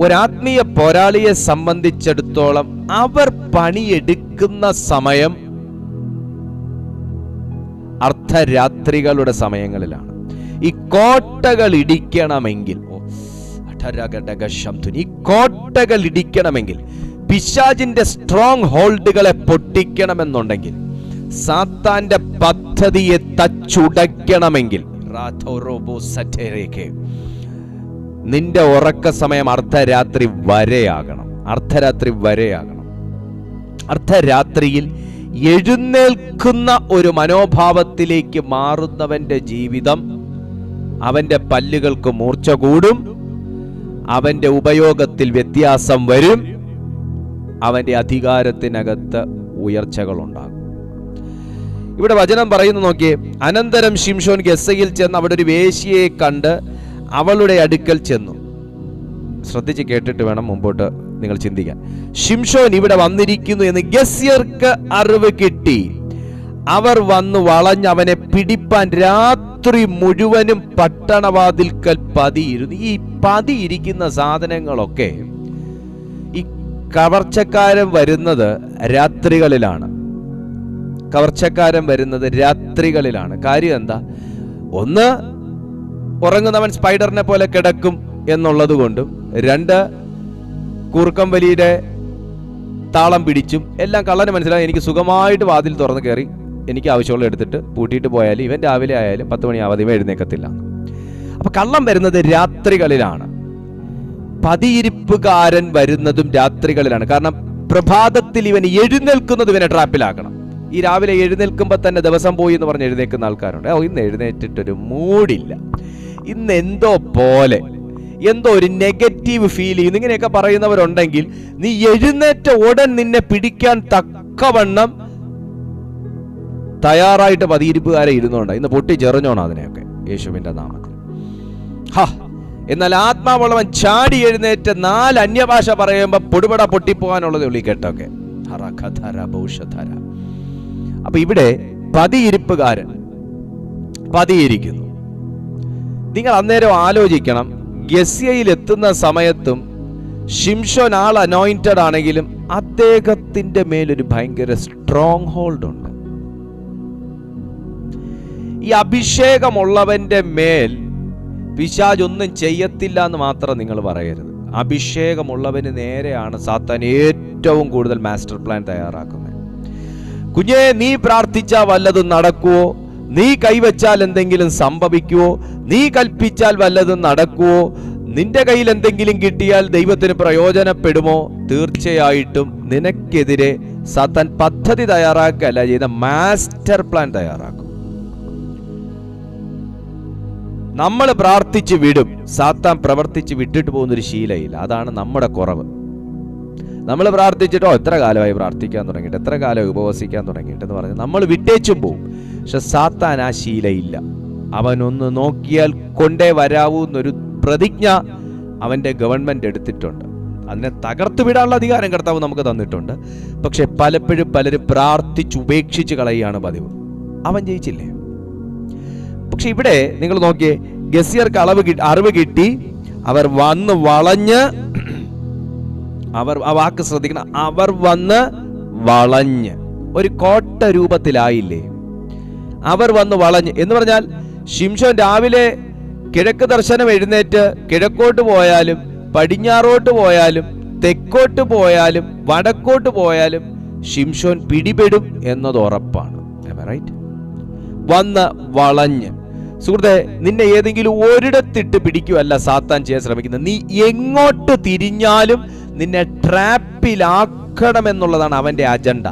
ഒരാത്മീയ പോരാളിയെ സംബന്ധിച്ചിടത്തോളം അവർ പണിയെടുക്കുന്ന സമയം അർദ്ധരാത്രികളുടെ സമയങ്ങളിലാണ്. ഈ കോട്ടകൾ ഇടിക്കണമെങ്കിൽ ഈ കോട്ടകൾ ഇടിക്കണമെങ്കിൽ, പിശാചിന്റെ സ്ട്രോങ് ഹോൾഡുകളെ പൊട്ടിക്കണമെന്നുണ്ടെങ്കിൽ, സാത്താന്റെ പദ്ധതിയെ തച്ചുടയ്ക്കണമെങ്കിൽ, നിന്റെ ഉറക്ക സമയം അർദ്ധരാത്രി വരെയാകണം. അർദ്ധരാത്രിയിൽ എഴുന്നേൽക്കുന്ന ഒരു മനോഭാവത്തിലേക്ക് മാറുന്നവന്റെ ജീവിതം, അവന്റെ പല്ലുകൾക്ക് മൂർച്ച കൂടും, അവന്റെ ഉപയോഗത്തിൽ വ്യത്യാസം വരും, അവന്റെ അധികാരത്തിനകത്ത് ഉയർച്ചകൾ ഉണ്ടാകും. ഇവിടെ വചനം പറയുന്നു നോക്കിയേ. അനന്തരം ശിംശോൻ ഗസ്സയിൽ ചെന്ന് അവിടെ ഒരു വേശ്യയെ കണ്ട് അവളുടെ അടുക്കൽ ചെന്നു. ശ്രദ്ധിച്ച് കേട്ടിട്ട് വേണം മുമ്പോട്ട് നിങ്ങൾ ചിന്തിക്കാൻ. ശിംശോൻ ഇവിടെ വന്നിരിക്കുന്നു എന്ന് ഗസ്യർക്ക് അറിവ് കിട്ടി. അവർ വന്നു വളഞ്ഞ് അവനെ പിടിപ്പാൻ രാത്രി മുഴുവനും പട്ടണവാതിൽക്കൽ പതിയിരുന്നു. ഈ പതിയിരിക്കുന്ന സാധനങ്ങളൊക്കെ ഈ കവർച്ചക്കാരൻ വരുന്നത് രാത്രികളിലാണ്. കാര്യം എന്താ? ഒന്ന്, ഉറങ്ങുന്നവൻ സ്പൈഡറിനെ പോലെ കിടക്കും എന്നുള്ളത് കൊണ്ടും, രണ്ട്, കൂർക്കം വലിയുടെ താളം പിടിച്ചും എല്ലാം കള്ളന് മനസ്സിലായി. എനിക്ക് സുഖമായിട്ട് വാതിൽ തുറന്ന് കയറി എനിക്ക് ആവശ്യമുള്ള എടുത്തിട്ട് പൂട്ടിയിട്ട് പോയാലും ഇവൻ രാവിലെ ആയാലും 10 മണിയാവാതെ ഇവൻ എഴുന്നേക്കത്തില്ല. അപ്പൊ കള്ളം വരുന്നത് രാത്രികളിലാണ്. പതിയിരിപ്പുകാരൻ വരുന്നതും രാത്രികളിലാണ്. കാരണം പ്രഭാതത്തിൽ ഇവൻ എഴുന്നേൽക്കുന്നത് ഇവനെ ട്രാപ്പിലാക്കണം. ഈ രാവിലെ എഴുന്നേൽക്കുമ്പോൾ തന്നെ ദിവസം പോയി എന്ന് പറഞ്ഞ് എഴുന്നേൽക്കുന്ന ആൾക്കാരുണ്ട്. ഇന്ന് എഴുന്നേറ്റിട്ടൊരു മൂഡില്ല, ഇന്ന് എന്തോ പോലെ, എന്തോ ഒരു നെഗറ്റീവ് ഫീൽ ചെയ്യുന്നു, ഇങ്ങനെയൊക്കെ പറയുന്നവരുണ്ടെങ്കിൽ നീ എഴുന്നേറ്റ ഉടൻ നിന്നെ പിടിക്കാൻ തക്കവണ്ണം തയ്യാറായിട്ട് പതിയിരിപ്പുകാരെ ഇരുന്നുകൊണ്ട് ഇന്ന് പൊട്ടിച്ചെറിഞ്ഞോണം അതിനെയൊക്കെ യേശുവിന്റെ നാമത്തിൽ. എന്നാൽ ആത്മാവുള്ളവൻ ചാടി എഴുന്നേറ്റ് 4 അന്യഭാഷ പറയുമ്പോൾ പൊടിപട പൊട്ടിപ്പോകാനുള്ളത് ഉള്ളി കേട്ടൊക്കെ. അപ്പൊ ഇവിടെ പതിയിരിപ്പുകാരൻ പതിയിരിക്കുന്നു. നിങ്ങൾ അന്നേരം ആലോചിക്കണം, ഗസ്യയിൽ എത്തുന്ന സമയത്തും ശിംശോൻ ആൾ അനോയിന്റഡ് ആണെങ്കിലും അദ്ദേഹത്തിന്റെ മേലൊരു ഭയങ്കര സ്ട്രോങ് ഹോൾഡ് ഉണ്ട്. ഈ അഭിഷേകമുള്ളവന്റെ മേൽ പിശാച് ഒന്നും ചെയ്യത്തില്ല എന്ന് മാത്രം നിങ്ങൾ പറയരുത്. അഭിഷേകമുള്ളവന് നേരെയാണ് സാത്താൻ ഏറ്റവും കൂടുതൽ മാസ്റ്റർ പ്ലാൻ തയ്യാറാക്കുന്നത്. കുഞ്ഞേ, നീ പ്രാർത്ഥിച്ചാൽ വല്ലതും നടക്കുവോ? നീ കൈവച്ചാൽ എന്തെങ്കിലും സംഭവിക്കുവോ? നീ കൽപ്പിച്ചാൽ വല്ലതും നടക്കുവോ? നിന്റെ കയ്യിൽ എന്തെങ്കിലും കിട്ടിയാൽ ദൈവത്തിന് പ്രയോജനപ്പെടുമോ? തീർച്ചയായിട്ടും നിനക്കെതിരെ സാത്താൻ പദ്ധതി തയ്യാറാക്കല്ല ചെയ്ത, മാസ്റ്റർ പ്ലാൻ തയ്യാറാക്കും. നമ്മൾ പ്രാർത്ഥിച്ച് വിടും, സാത്താൻ പ്രവർത്തിച്ച് വിട്ടിട്ട് പോകുന്നൊരു ശീലയില്ല. അതാണ് നമ്മുടെ കുറവ്. നമ്മൾ പ്രാർത്ഥിച്ചിട്ടോ എത്ര കാലമായി പ്രാർത്ഥിക്കാൻ തുടങ്ങിയിട്ട്, എത്ര കാലമായി ഉപവസിക്കാൻ തുടങ്ങിയിട്ടെന്ന് പറഞ്ഞ് നമ്മൾ വിട്ടേച്ചും പോവും. പക്ഷെ സാത്താൻ ആ ശീലയില്ല. അവനൊന്ന് നോക്കിയാൽ കൊണ്ടേ വരാവൂ എന്നൊരു പ്രതിജ്ഞ അവന്റെ ഗവൺമെന്റ് എടുത്തിട്ടുണ്ട്. അതിനെ തകർത്തു വിടാനുള്ള അധികാരം കർത്താവ് നമുക്ക് തന്നിട്ടുണ്ട്. പക്ഷെ പലപ്പോഴും പലരും പ്രാർത്ഥിച്ച് ഉപേക്ഷിച്ച് കളയുകയാണ് പതിവ്. അവൻ ജയിച്ചില്ലേ? പക്ഷെ ഇവിടെ നിങ്ങൾ നോക്കിയേ, ഗസ്യർക്ക് അറിവ് കിട്ടി. അവർ വന്ന് വളഞ്ഞ്, ആ വാക്ക് ശ്രദ്ധിക്കണം, അവർ വന്ന് വളഞ്ഞ്, ഒരു കോട്ട രൂപത്തിലായില്ലേ? അവർ വന്ന് വളഞ്ഞ് എന്ന് പറഞ്ഞാൽ ശിംശോൻ രാവിലെ കിഴക്ക് ദർശനം എഴുന്നേറ്റ് കിഴക്കോട്ട് പോയാലും പടിഞ്ഞാറോട്ട് പോയാലും തെക്കോട്ട് പോയാലും വടക്കോട്ട് പോയാലും ശിംശോൻ പിടിപെടും എന്നത് ഉറപ്പാണ്. റൈറ്റ്? വന്ന് വളഞ്ഞ്. സുഹൃത്തെ, നിന്നെ ഏതെങ്കിലും ഒരിടത്തിട്ട് പിടിക്കുകയല്ല സാത്താൻ ചെയ്യാൻ ശ്രമിക്കുന്നത്. നീ എങ്ങോട്ട് തിരിഞ്ഞാലും നിന്നെ ട്രാപ്പിലാക്കണമെന്നുള്ളതാണ് അവന്റെ അജണ്ട.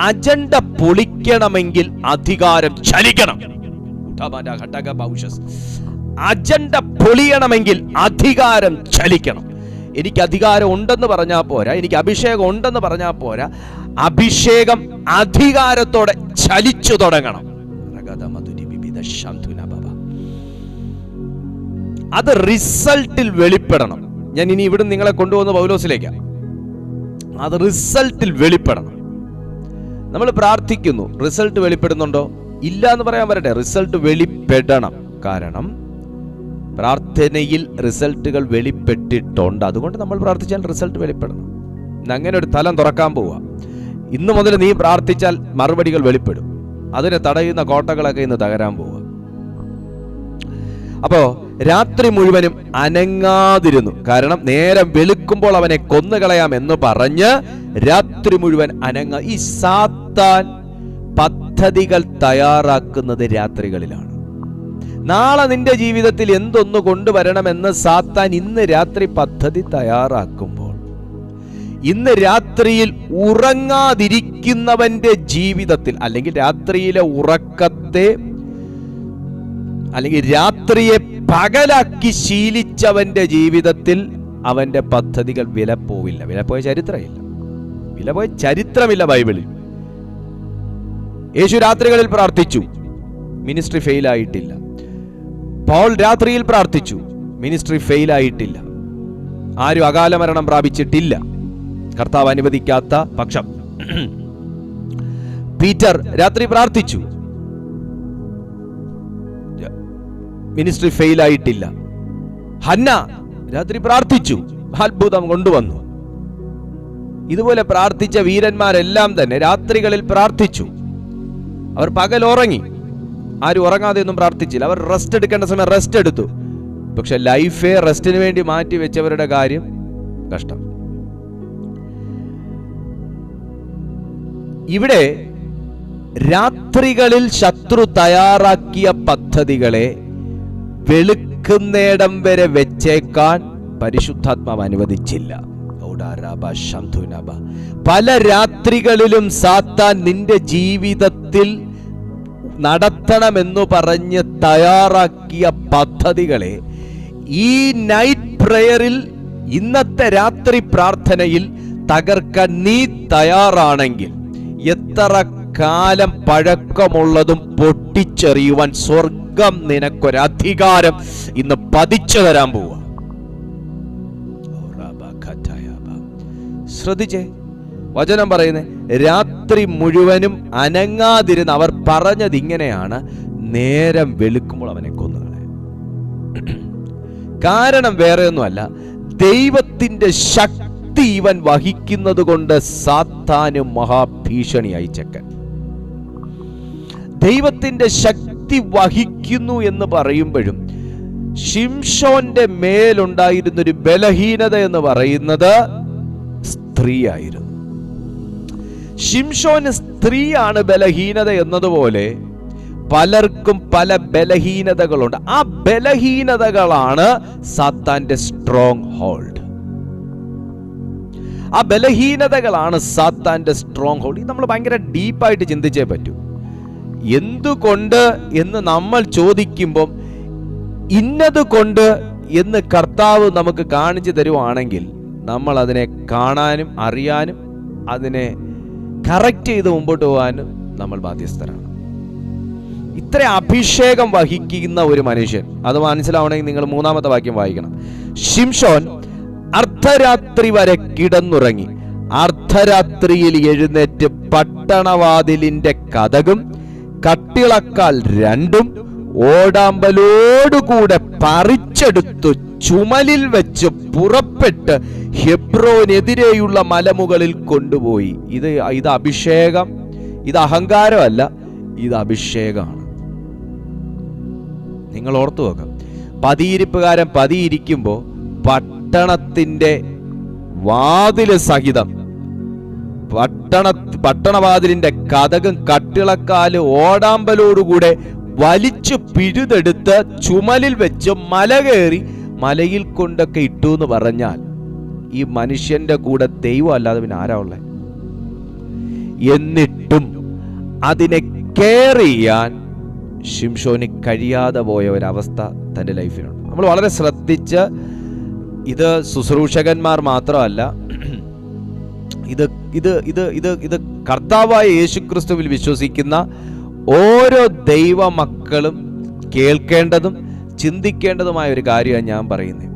അജണ്ട പൊളിക്കണമെങ്കിൽ അധികാരം ചലിക്കണം. അജണ്ട പൊളിയണമെങ്കിൽ അധികാരം ചലിക്കണം. എനിക്ക് അധികാരം ഉണ്ടെന്ന് പറഞ്ഞാൽ പോരാ, എനിക്ക് അഭിഷേകം ഉണ്ടെന്ന് പറഞ്ഞാൽ പോരാ, അഭിഷേകം അധികാരത്തോടെ ചലിച്ചു തുടങ്ങണം. അത് റിസൾട്ടിൽ വെളിപ്പെടണം. ഞാൻ ഇനി ഇവിടെ നിങ്ങളെ കൊണ്ടുപോകുന്ന പൗലോസിലേക്കാണ്. അത് റിസൾട്ടിൽ വെളിപ്പെടണം. നമ്മൾ പ്രാർത്ഥിക്കുന്നു, റിസൾട്ട് വെളിപ്പെടുന്നുണ്ടോ? ഇല്ല എന്ന് പറയാൻ വരട്ടെ, റിസൾട്ട് വെളിപ്പെടണം. കാരണം പ്രാർത്ഥനയിൽ റിസൾട്ടുകൾ വെളിപ്പെട്ടിട്ടുണ്ട്. അതുകൊണ്ട് നമ്മൾ പ്രാർത്ഥിച്ചാൽ റിസൾട്ട് വെളിപ്പെടണം. അങ്ങനെ ഒരു തലം തുറക്കാൻ പോവുക. ഇന്ന് മുതൽ നീ പ്രാർത്ഥിച്ചാൽ മറുപടികൾ വെളിപ്പെടും. അതിനെ തടയുന്ന കോട്ടകളൊക്കെ ഇന്ന് തകരാൻ പോവുക. അപ്പോ രാത്രി മുഴുവനും അനങ്ങാതിരുന്നു. കാരണം നേരം വെളുക്കുമ്പോൾ അവനെ കൊന്നുകളയാം എന്ന് പറഞ്ഞ് രാത്രി മുഴുവൻ ഈ സാത്താൻ പദ്ധതികൾ തയ്യാറാക്കുന്നത് രാത്രികളിലാണ്. നാളെ നിന്റെ ജീവിതത്തിൽ എന്തൊന്നു കൊണ്ടുവരണമെന്ന് സാത്താൻ ഇന്ന് രാത്രി പദ്ധതി തയ്യാറാക്കുമ്പോൾ, ഇന്ന് രാത്രിയിൽ ഉറങ്ങാതിരിക്കുന്നവന്റെ ജീവിതത്തിൽ, അല്ലെങ്കിൽ രാത്രിയിലെ ഉറക്കത്തെ, അല്ലെങ്കിൽ രാത്രിയെ പകലാക്കി ശീലിച്ചവന്റെ ജീവിതത്തിൽ അവന്റെ പദ്ധതികൾ വിലപ്പോവില്ല. വിലപ്പോയ ചരിത്രമില്ല ബൈബിളിൽ. യേശു രാത്രികളിൽ പ്രാർത്ഥിച്ചു, മിനിസ്ട്രി ഫെയിലായിട്ടില്ല. പൗൽ രാത്രിയിൽ പ്രാർത്ഥിച്ചു, മിനിസ്ട്രി ഫെയിലായിട്ടില്ല. ആരും അകാല മരണം പ്രാപിച്ചിട്ടില്ല, കർത്താവ് അനുവദിക്കാത്ത പക്ഷം. പീറ്റർ രാത്രി പ്രാർത്ഥിച്ചു, മിനിസ്ട്രി ഫെയിലായിട്ടില്ല. ഹന്ന രാത്രി പ്രാർത്ഥിച്ചു, അത്ഭുതം കൊണ്ടുവന്നു. ഇതുപോലെ പ്രാർത്ഥിച്ച വീരന്മാരെല്ലാം തന്നെ രാത്രികളിൽ പ്രാർത്ഥിച്ചു. അവർ പകൽ ഉറങ്ങി, ആരും ഉറങ്ങാതെ ഒന്നും പ്രാർത്ഥിച്ചില്ല. അവർ റെസ്റ്റ് എടുക്കേണ്ട സമയം റെസ്റ്റ് എടുത്തു. പക്ഷെ ലൈഫേ റെസ്റ്റിന് വേണ്ടി മാറ്റി വെച്ചവരുടെ കാര്യം കഷ്ടം. ഇവിടെ രാത്രികളിൽ ശത്രു തയ്യാറാക്കിയ പദ്ധതികളെ വെളുക്കുന്നേടം വരെ വെച്ചേക്കാൻ പരിശുദ്ധാത്മാവ് അനുവദിച്ചില്ല. പല രാത്രികളിലും സാത്താൻ നിന്റെ ജീവിതത്തിൽ നടത്തണമെന്നു പറഞ്ഞ് തയ്യാറാക്കിയ പദ്ധതികളെ ഈ നൈറ്റ് പ്രയറിൽ, ഇന്നത്തെ രാത്രി പ്രാർത്ഥനയിൽ തകർക്കാൻ നീ തയ്യാറാണെങ്കിൽ എത്ര കാലം പഴക്കമുള്ളതും പൊട്ടിച്ചെറിയുവാൻ സ്വർഗം നിനക്കൊരധികാരം ഇന്ന് പതിച്ചു തരാൻ പോവാ. ശ്രദ്ധിച്ചേ, വചനം പറയുന്നത് രാത്രി മുഴുവനും അനങ്ങാതിരുന്ന് അവർ പറഞ്ഞത് ഇങ്ങനെയാണ്: നേരം വെളുക്കുമ്പോൾ അവനെ കൊന്നുകളെ. കാരണം വേറെ ഒന്നുമല്ല, ദൈവത്തിന്റെ ശക്തി ഇവൻ വഹിക്കുന്നത് കൊണ്ട് സാത്താന് മഹാഭീഷണിയായി ചെക്കൻ. ദൈവത്തിന്റെ ശക്തി വഹിക്കുന്നു എന്ന് പറയുമ്പോഴും ശിംശോന്റെ മേലുണ്ടായിരുന്നൊരു ബലഹീനത എന്ന് പറയുന്നത് സ്ത്രീയായിരുന്നു. ശിംശോന് സ്ത്രീയാണ് ബലഹീനത എന്നതുപോലെ പലർക്കും പല ബലഹീനതകളുണ്ട്. ആ ബലഹീനതകളാണ് സാത്താന്റെ സ്ട്രോങ് ഹോൾഡ്. ആ ബലഹീനതകളാണ് സാത്താന്റെ സ്ട്രോങ് ഹോൾഡ്. ഇത് നമ്മൾ ഭയങ്കര ഡീപ്പായിട്ട് ചിന്തിച്ചേ പറ്റൂ. എന്തുകൊണ്ട് എന്ന് നമ്മൾ ചോദിക്കുമ്പം ഇന്നത് കൊണ്ട് എന്ന് കർത്താവ് നമുക്ക് കാണിച്ചു തരുവാണെങ്കിൽ നമ്മൾ അതിനെ കാണാനും അറിയാനും അതിനെ കറക്റ്റ് ചെയ്ത് മുമ്പോട്ട് പോകാനും നമ്മൾ ബാധ്യസ്ഥരാണ്. ഇത്ര അഭിഷേകം വഹിക്കുന്ന ഒരു മനുഷ്യൻ, അത് മനസ്സിലാവണമെങ്കിൽ നിങ്ങൾ 3-ാമത്തെ വാക്യം വായിക്കണം. ശിംശോൻ അർദ്ധരാത്രി വരെ കിടന്നുറങ്ങി. അർദ്ധരാത്രിയിൽ എഴുന്നേറ്റ് പട്ടണവാതിലിന്റെ കതകും കട്ടിളക്കാൽ 2 ഓടാമ്പലോടുകൂടെ പറിച്ചെടുത്തു ചുമലിൽ വെച്ച് പുറപ്പെട്ട് ഹെബ്രോനെതിരെയുള്ള മലമുകളിൽ കൊണ്ടുപോയി. ഇത് അഭിഷേകം, ഇത് അഹങ്കാരമല്ല, ഇത് അഭിഷേകമാണ്. നിങ്ങൾ ഓർത്തു നോക്കാം, പതിയിരിപ്പുകാരൻ പതിയിരിക്കുമ്പോൾ പട്ടണത്തിന്റെ വാതില് സഹിതം, പട്ടണവാതിലിന്റെ കതകും കട്ടിളക്കാല് ഓടാമ്പലോടുകൂടെ വലിച്ചു പിഴുതെടുത്ത് ചുമലിൽ വെച്ച് മല കയറി മലയിൽ കൊണ്ടൊക്കെ ഇട്ടു എന്ന് പറഞ്ഞാൽ ഈ മനുഷ്യന്റെ കൂടെ ദൈവം അല്ലാതെ പിന്നെ ആരാ ഉള്ളേ? എന്നിട്ടും അതിനെ കെയർ ചെയ്യാൻ ശിംശോന് കഴിയാതെ പോയ ഒരവസ്ഥ തൻ്റെ ലൈഫിലുണ്ട്. നമ്മൾ വളരെ ശ്രദ്ധിച്ച്, ഇത് ശുശ്രൂഷകന്മാർ മാത്രമല്ല, ഇത് ഇത് ഇത് ഇത് ഇത് കർത്താവായ യേശുക്രിസ്തുവിൽ വിശ്വസിക്കുന്ന ഓരോ ദൈവ മക്കളും കേൾക്കേണ്ടതും ചിന്തിക്കേണ്ടതുമായ ഒരു കാര്യമാണ് ഞാൻ പറയുന്നത്.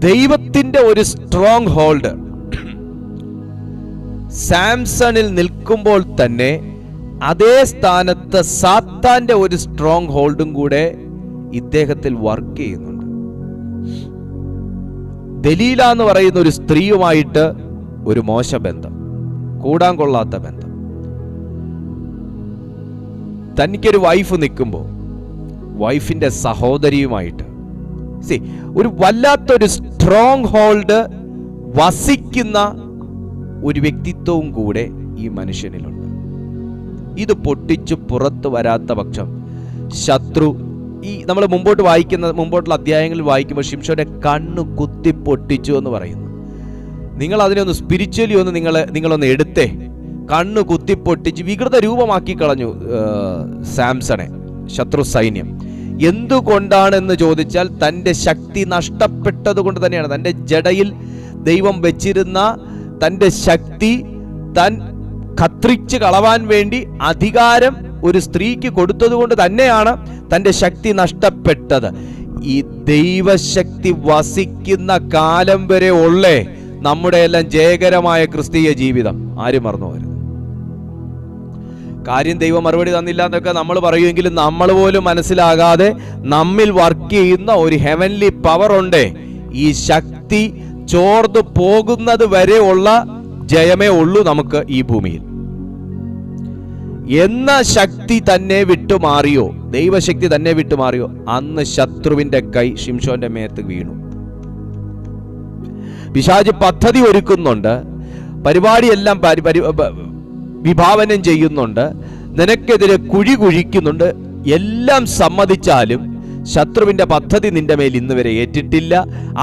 ദൈവത്തിന്റെ ഒരു സ്ട്രോങ് ഹോൾഡ് സാംസണിൽ നിൽക്കുമ്പോൾ തന്നെ അതേ സ്ഥാനത്ത് സാത്താന്റെ ഒരു സ്ട്രോങ് ഹോൾഡും കൂടെ ഇദ്ദേഹത്തിൽ വർക്ക് ചെയ്യുന്നുണ്ട്. ദലീല എന്ന് പറയുന്ന ഒരു സ്ത്രീയുമായിട്ട് ഒരു മോശ ബന്ധം, കൂടാൻ കൊള്ളാത്ത ബന്ധം. തനിക്കൊരു വൈഫ് നിൽക്കുമ്പോൾ വൈഫിൻ്റെ സഹോദരിയുമായിട്ട് ഒരു വല്ലാത്തൊരു സ്ട്രോങ് ഹോൾഡ് വസിക്കുന്ന ഒരു വ്യക്തിത്വവും കൂടെ ഈ മനുഷ്യനിലുണ്ട്. ഇത് പൊട്ടിച്ചു പുറത്തു വരാത്ത പക്ഷം ശത്രു നമ്മൾ മുമ്പോട്ടുള്ള അധ്യായങ്ങളിൽ വായിക്കുമ്പോൾ ശിംശോന്റെ കണ്ണ് കുത്തി പൊട്ടിച്ചു എന്ന് പറയുന്നു. നിങ്ങൾ അതിനെ ഒന്ന് സ്പിരിച്വലി ഒന്ന് നിങ്ങളൊന്ന് എടുത്തേ. കണ്ണ് കുത്തി പൊട്ടിച്ച് വികൃത രൂപമാക്കി കളഞ്ഞു സാംസണെ ശത്രു സൈന്യം. എന്തുകൊണ്ടാണെന്ന് ചോദിച്ചാൽ തൻ്റെ ശക്തി നഷ്ടപ്പെട്ടത് കൊണ്ട് തന്നെയാണ്. തൻ്റെ ജടയിൽ ദൈവം വെച്ചിരുന്ന തൻ്റെ ശക്തി താൻ കത്രിച്ച് കളവാൻ വേണ്ടി അധികാരം ഒരു സ്ത്രീക്ക് കൊടുത്തത് കൊണ്ട് തന്നെയാണ് തൻ്റെ ശക്തി നഷ്ടപ്പെട്ടത്. ഈ ദൈവശക്തി വസിക്കുന്ന കാലം വരെ ഉള്ളേ നമ്മുടെ എല്ലാം ജയകരമായ ക്രിസ്തീയ ജീവിതം. ആരും മറന്നു പോകരുത്. കാര്യം ദൈവം മറുപടി തന്നില്ല എന്നൊക്കെ നമ്മൾ പറയുമെങ്കിലും നമ്മൾ പോലും മനസ്സിലാകാതെ നമ്മിൽ വർക്ക് ചെയ്യുന്ന ഒരു ഹെവൻലി പവർ ഉണ്ട്. ഈ ശക്തി ചോർന്നു പോകുന്നത് വരെ ഉള്ള ജയമേ ഉള്ളൂ നമുക്ക് ഈ ഭൂമിയിൽ. എന്ന ശക്തി തന്നെ വിട്ടുമാറിയോ, ദൈവശക്തി തന്നെ വിട്ടുമാറിയോ, അന്ന് ശത്രുവിന്റെ കൈ ശിംശോന്റെ മേത്ത് വീണു. പിശാച് പദ്ധതി ഒരുക്കുന്നുണ്ട്, പരിപാടിയെല്ലാം വിഭാവനം ചെയ്യുന്നുണ്ട്, നിനക്കെതിരെ കുഴി കുഴിക്കുന്നുണ്ട്. എല്ലാം സമ്മതിച്ചാലും ശത്രുവിന്റെ പദ്ധതി നിന്റെ മേൽ ഇന്ന് വരെ ഏറ്റിട്ടില്ല.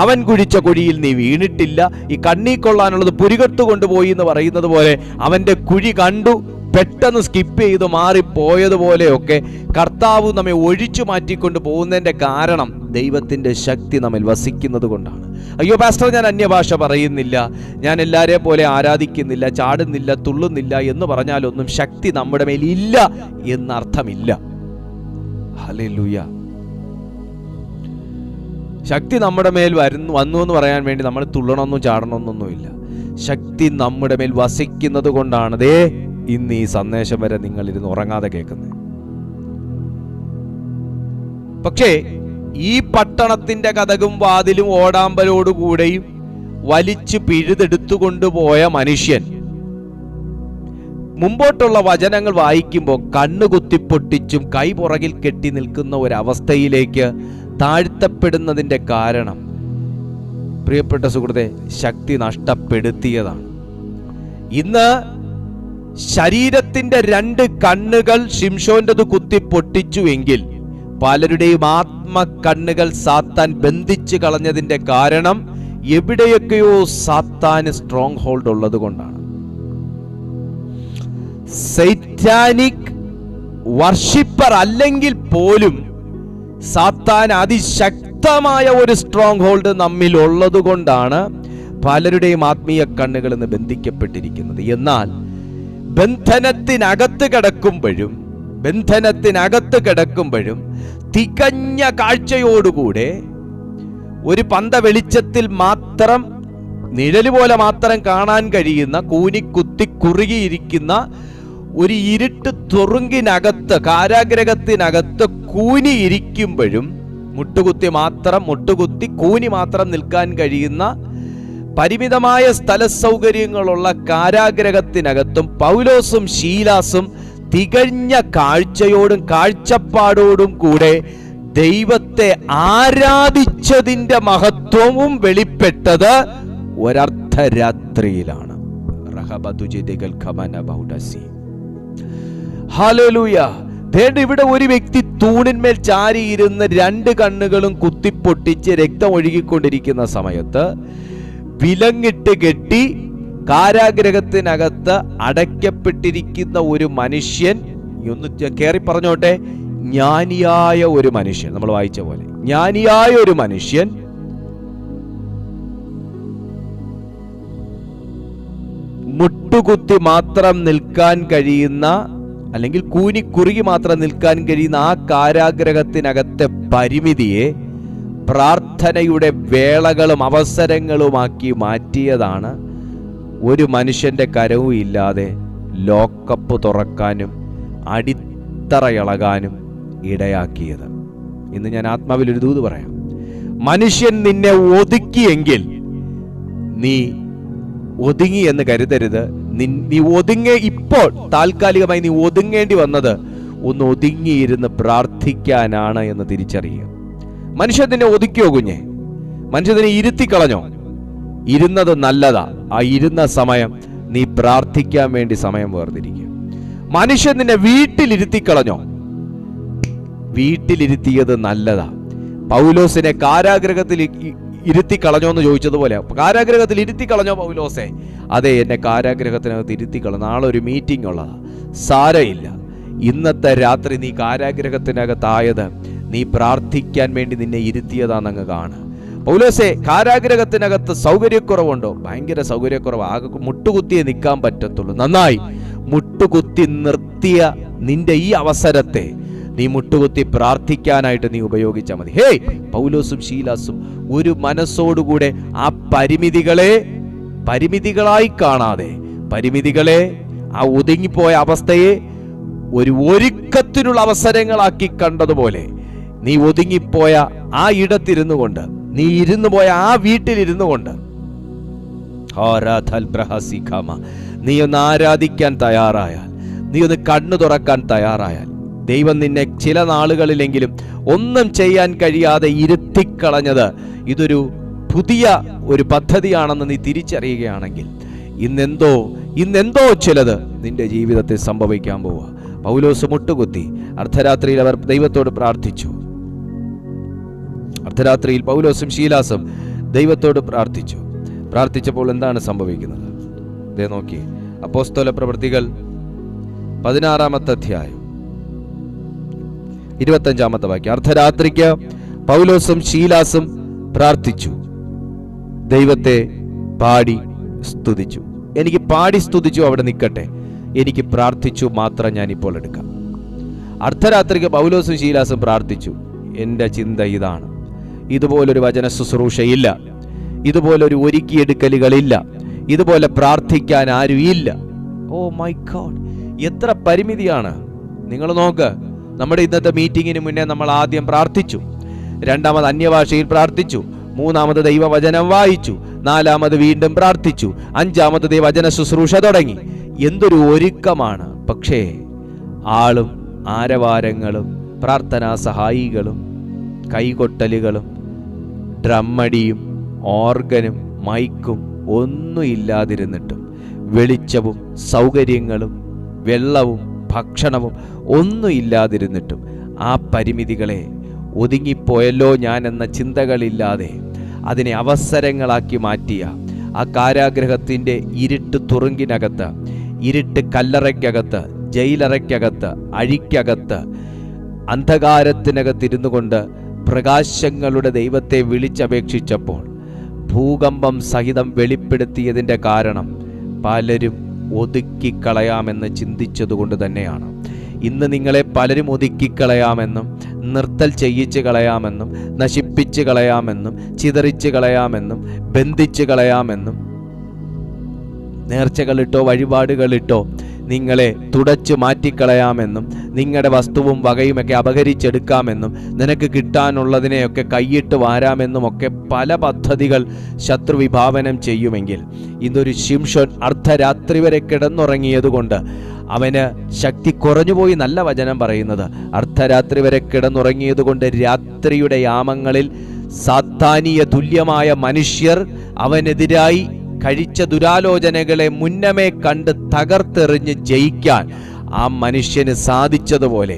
അവൻ കുഴിച്ച കുഴിയിൽ നീ വീണിട്ടില്ല. ഈ കണ്ണീ കൊള്ളാനുള്ളത് പുരികത്ത് കൊണ്ടുപോയി എന്ന് പറയുന്നത് പോലെ അവന്റെ കുഴി കണ്ടു, പെട്ടെന്ന് സ്കിപ്പ് ചെയ്ത് മാറിപ്പോയതുപോലെയൊക്കെ കർത്താവ് നമ്മെ ഒഴിച്ചു മാറ്റിക്കൊണ്ട് പോകുന്നതിൻ്റെ കാരണം ദൈവത്തിൻ്റെ ശക്തി നമ്മിൽ വസിക്കുന്നത് കൊണ്ടാണ്. അയ്യോ പാസ്റ്റർ, ഞാൻ അന്യഭാഷ പറയുന്നില്ല, ഞാൻ എല്ലാവരെയും പോലെ ആരാധിക്കുന്നില്ല, ചാടുന്നില്ല, തുള്ളുന്നില്ല എന്ന് പറഞ്ഞാലൊന്നും ശക്തി നമ്മുടെ മേൽ ഇല്ല എന്നർത്ഥമില്ല. ഹല്ലേലൂയ. ശക്തി നമ്മുടെ മേൽ വന്നു എന്ന് പറയാൻ വേണ്ടി നമ്മൾ തുള്ളണമെന്നും ചാടണമെന്നൊന്നുമില്ല. ശക്തി നമ്മുടെ മേൽ വസിക്കുന്നത് കൊണ്ടാണ് ഇന്ന് ഈ സന്ദേശം വരെ നിങ്ങൾ ഇരുന്ന് ഉറങ്ങാതെ കേൾക്കുന്നത്. പക്ഷേ ഈ പട്ടണത്തിന്റെ കതകും വാതിലും ഓടാമ്പലോടുകൂടെയും വലിച്ചു പിഴുതെടുത്തുകൊണ്ടുപോയ മനുഷ്യൻ മുമ്പോട്ടുള്ള വചനങ്ങൾ വായിക്കുമ്പോൾ കണ്ണുകുത്തിപ്പൊട്ടിച്ചും കൈ പുറകിൽ കെട്ടി നിൽക്കുന്ന ഒരവസ്ഥയിലേക്ക് താഴ്ത്തപ്പെടുന്നതിന്റെ കാരണം പ്രിയപ്പെട്ട സുഹൃത്തെ ശക്തി നഷ്ടപ്പെടുത്തിയതാണ്. ഇന്ന് ശരീരത്തിന്റെ 2 കണ്ണുകൾ ശിംശോന്റേത് കുത്തി പൊട്ടിച്ചുവെങ്കിൽ പലരുടെയും ആത്മകണ്ണുകൾ സാത്താൻ ബന്ധിച്ചു കളഞ്ഞതിന്റെ കാരണം എവിടെയൊക്കെയോ സാത്താന് സ്ട്രോങ് ഹോൾഡ് ഉള്ളത് കൊണ്ടാണ്. സൈറ്റാനിക് വർഷിപ്പർ അല്ലെങ്കിൽ പോലും സാത്താൻ അതിശക്തമായ ഒരു സ്ട്രോങ് ഹോൾഡ് നമ്മിൽ ഉള്ളത് കൊണ്ടാണ് പലരുടെയും ആത്മീയ കണ്ണുകൾ ഇന്ന് ബന്ധിക്കപ്പെട്ടിരിക്കുന്നത്. എന്നാൽ ബന്ധനത്തിനകത്ത് കിടക്കുമ്പോഴും തികഞ്ഞ കാഴ്ചയോടുകൂടെ ഒരു പന്ത വെളിച്ചത്തിൽ മാത്രം നിഴല് പോലെ മാത്രം കാണാൻ കഴിയുന്ന കൂനിക്കുത്തി കുറുകിയിരിക്കുന്ന ഒരു ഇരുട്ട് തുറുങ്കിനകത്ത് കാരാഗ്രഹത്തിനകത്ത് കൂനിയിരിക്കുമ്പോഴും മുട്ടുകുത്തി കൂനി മാത്രം നിൽക്കാൻ കഴിയുന്ന പരിമിതമായ സ്ഥല സൗകര്യങ്ങളുള്ള കാരാഗ്രഹത്തിനകത്തും പൗലോസും ശീലാസും തികഞ്ഞ കാഴ്ചയോടും കാഴ്ചപ്പാടോടും കൂടെ ദൈവത്തെ ആരാധിച്ചതിന്റെ മഹത്വവും വെളിപ്പെട്ടത് ഒരർദ്ധരാത്രിയിലാണ്. ഹല്ലേലൂയ. ഇവിടെ ഒരു വ്യക്തി തൂണിന്മേൽ ചാരിയിരുന്ന് 2 കണ്ണുകളും കുത്തിപ്പൊട്ടിച്ച് രക്തം ഒഴുകിക്കൊണ്ടിരിക്കുന്ന സമയത്ത് വിലങ്ങിട്ട് കെട്ടി കാരാഗ്രഹത്തിനകത്ത് അടയ്ക്കപ്പെട്ടിരിക്കുന്ന ഒരു മനുഷ്യൻ, ഒന്ന് കേറി പറഞ്ഞോട്ടെ, ജ്ഞാനിയായ ഒരു മനുഷ്യൻ, നമ്മൾ വായിച്ച പോലെ ജ്ഞാനിയായ ഒരു മനുഷ്യൻ മുട്ടുകുത്തി മാത്രം നിൽക്കാൻ കഴിയുന്ന അല്ലെങ്കിൽ കൂനിക്കുറുകി മാത്രം നിൽക്കാൻ കഴിയുന്ന ആ കാരാഗ്രഹത്തിനകത്തെ പരിമിതിയെ പ്രാർത്ഥനയുടെ വേളകളും അവസരങ്ങളുമാക്കി മാറ്റിയതാണ് ഒരു മനുഷ്യന്റെ കരവും ഇല്ലാതെ ലോക്കപ്പ് തുറക്കാനും അടിത്തറയിളകാനും ഇടയാക്കിയത്. ഇന്ന് ഞാൻ ആത്മാവിൽ ഒരു ദൂത് പറയാം. മനുഷ്യൻ നിന്നെ ഒതുക്കിയെങ്കിൽ നീ ഒതുങ്ങി എന്ന് കരുതരുത്. നീ ഇപ്പോൾ താൽക്കാലികമായി നീ ഒതുങ്ങേണ്ടി വന്നത് ഒന്ന് ഒതുങ്ങിയിരുന്ന് പ്രാർത്ഥിക്കാനാണ് എന്ന് തിരിച്ചറിയുക. മനുഷ്യൻ നിന്നെ ഒതുക്കിയോ കുഞ്ഞെ? മനുഷ്യൻ നിന്നെ ഇരുത്തിക്കളഞ്ഞോ? ഇരുന്നത് നല്ലതാ. ആ ഇരുന്ന സമയം നീ പ്രാർത്ഥിക്കാൻ വേണ്ടി സമയം വേർതിരിക്കുക. മനുഷ്യൻ നിന്നെ വീട്ടിലിരുത്തിക്കളഞ്ഞോ? വീട്ടിലിരുത്തിയത് നല്ലതാ. പൗലോസിനെ കാരാഗ്രഹത്തിൽ ഇരുത്തിക്കളഞ്ഞോ എന്ന് ചോദിച്ചതുപോലെ, കാരാഗ്രഹത്തിൽ ഇരുത്തിക്കളഞ്ഞോ പൗലോസെ? അതെ, എന്നെ കാരാഗ്രഹത്തിനകത്ത് ഇരുത്തിക്കളഞ്ഞു. നാളെ ഒരു മീറ്റിംഗ് ഉള്ളതാ. സാരമില്ല, ഇന്നത്തെ രാത്രി നീ കാരാഗ്രഹത്തിനകത്തായത് നീ പ്രാർത്ഥിക്കാൻ വേണ്ടി നിന്നെ ഇരുത്തിയതാണെന്നങ്ങ് കാണുക. പൗലോസെ, കാരാഗ്രഹത്തിനകത്ത് സൗകര്യക്കുറവുണ്ടോ? ഭയങ്കര സൗകര്യക്കുറവ്. ആകെ മുട്ടുകുത്തിയേ നിൽക്കാൻ പറ്റത്തുള്ളൂ. നന്നായി, മുട്ടുകുത്തി നിർത്തിയ നിന്റെ ഈ അവസരത്തെ നീ മുട്ടുകുത്തി പ്രാർത്ഥിക്കാനായിട്ട് നീ ഉപയോഗിച്ചാൽ മതി. ഹേയ്, പൗലോസും ശീലാസും ഒരു മനസ്സോടുകൂടെ ആ പരിമിതികളായി കാണാതെ, പരിമിതികളെ, ആ ഒതുങ്ങിപ്പോയ അവസ്ഥയെ ഒരു ഒരുക്കത്തിനുള്ള അവസരങ്ങളാക്കി കണ്ടതുപോലെ നീ ഒതുങ്ങിപ്പോയ ആ ഇടത്തിരുന്നു കൊണ്ട്, നീ ഇരുന്നു പോയ ആ വീട്ടിലിരുന്നു കൊണ്ട് നീ ഒന്ന് ആരാധിക്കാൻ തയ്യാറായാൽ, നീ ഒന്ന് കണ്ണു തുറക്കാൻ തയ്യാറായാൽ, ദൈവം നിന്നെ ചില നാളുകളിലെങ്കിലും ഒന്നും ചെയ്യാൻ കഴിയാതെ ഇരുത്തിക്കളഞ്ഞത് ഇതൊരു പുതിയ ഒരു പദ്ധതിയാണെന്ന് നീ തിരിച്ചറിയുകയാണെങ്കിൽ ഇന്നെന്തോ ചിലത് നിന്റെ ജീവിതത്തിൽ സംഭവിക്കാൻ പോവുക. പൗലോസ് മുട്ടുകുത്തി അർദ്ധരാത്രിയിൽ അവർ ദൈവത്തോട് പ്രാർത്ഥിച്ചു. അർദ്ധരാത്രിയിൽ പൗലോസും ശീലാസും ദൈവത്തോട് പ്രാർത്ഥിച്ചപ്പോൾ എന്താണ് സംഭവിക്കുന്നത്? ദേ നോക്കി, അപ്പോസ്തല പ്രവൃത്തികൾ 16-ാമത്തെ അധ്യായം 25-ാമത്തെ വാക്യം. അർദ്ധരാത്രിക്ക് പൗലോസും ശീലാസും പ്രാർത്ഥിച്ചു, ദൈവത്തെ പാടി സ്തുതിച്ചു. എനിക്ക് പാടി സ്തുതിച്ചു അവിടെ നിൽക്കട്ടെ, എനിക്ക് പ്രാർത്ഥിച്ചു മാത്രം ഞാൻ ഇപ്പോൾ എടുക്കാം. അർദ്ധരാത്രിക്ക് പൗലോസും ശീലാസും പ്രാർത്ഥിച്ചു. എൻ്റെ ചിന്ത ഇതാണ്, ഇതുപോലൊരു വചന ശുശ്രൂഷയില്ല, ഇതുപോലൊരു ഒരുക്കിയെടുക്കലുകളില്ല, ഇതുപോലെ പ്രാർത്ഥിക്കാൻ ആരും ഇല്ല. ഓ മൈ ഗോഡ്, എത്ര പരിമിതിയാണ്. നിങ്ങൾ നോക്ക്, നമ്മുടെ ഇന്നത്തെ മീറ്റിങ്ങിന് മുന്നേ നമ്മൾ ആദ്യം പ്രാർത്ഥിച്ചു, രണ്ടാമത് അന്യഭാഷയിൽ പ്രാർത്ഥിച്ചു, മൂന്നാമത് ദൈവവചനം വായിച്ചു, നാലാമത് വീണ്ടും പ്രാർത്ഥിച്ചു, അഞ്ചാമത് ദൈവവചന ശുശ്രൂഷ തുടങ്ങി. എന്തൊരു ഒരുക്കമാണ്. പക്ഷേ ആളും ആരവാരങ്ങളും പ്രാർത്ഥനാ സഹായികളും കൈകൊട്ടലുകളും ഡ്രമ്മടിയും ഓർഗനും മൈക്കും ഒന്നും ഇല്ലാതിരുന്നിട്ടും, വെളിച്ചവും സൗകര്യങ്ങളും വെള്ളവും ഭക്ഷണവും ഒന്നും ഇല്ലാതിരുന്നിട്ടും ആ പരിമിതികളെ ഒതുങ്ങിപ്പോയല്ലോ ഞാൻ എന്ന ചിന്തകളില്ലാതെ അതിനെ അവസരങ്ങളാക്കി മാറ്റിയ ആ കാരാഗ്രഹത്തിൻ്റെ ഇരുട്ട് തുറുങ്കിനകത്ത്, ഇരുട്ട് കല്ലറയ്ക്കകത്ത്, ജയിലറയ്ക്കകത്ത്, അഴിക്കകത്ത്, അന്ധകാരത്തിനകത്തിരുന്നു കൊണ്ട് പ്രകാശങ്ങളുടെ ദൈവത്തെ വിളിച്ചപേക്ഷിച്ചപ്പോൾ ഭൂകമ്പം സഹിതം വെളിപ്പെടുത്തിയതിൻ്റെ കാരണം പലരും ഒതുക്കിക്കളയാമെന്ന് ചിന്തിച്ചതുകൊണ്ട് തന്നെയാണ്. ഇന്ന് നിങ്ങളെ പലരും ഒതുക്കിക്കളയാമെന്നും നിർത്തൽ ചെയ്യിച്ച് കളയാമെന്നും നശിപ്പിച്ച് കളയാമെന്നും ചിതറിച്ച് കളയാമെന്നും ബന്ധിച്ച് കളയാമെന്നും നേർച്ചകളിട്ടോ വഴിപാടുകളിട്ടോ നിങ്ങളെ തുടച്ചു മാറ്റിക്കളയാമെന്നും നിങ്ങളുടെ വസ്തുവും വകയുമൊക്കെ അപഹരിച്ചെടുക്കാമെന്നും നിനക്ക് കിട്ടാനുള്ളതിനെയൊക്കെ കൈയിട്ട് വാരാമെന്നും ഒക്കെ പല പദ്ധതികൾ ശത്രു വിഭാവനം ചെയ്യുമെങ്കിൽ, ഇന്നൊരു ശിംഷോൻ അർദ്ധരാത്രി വരെ കിടന്നുറങ്ങിയതുകൊണ്ട് അവന് ശക്തി കുറഞ്ഞുപോയി നല്ല വചനം പറയുന്നത്. അർദ്ധരാത്രി വരെ കിടന്നുറങ്ങിയതുകൊണ്ട് രാത്രിയുടെ യാമങ്ങളിൽ സാത്താനീയ തുല്യമായ മനുഷ്യർ അവനെതിരായി കഴിച്ച ദുരാലോചനകളെ മുന്നമേ കണ്ട് തകർത്തെറിഞ്ഞ് ജയിക്കാൻ ആ മനുഷ്യന് സാധിച്ചതുപോലെ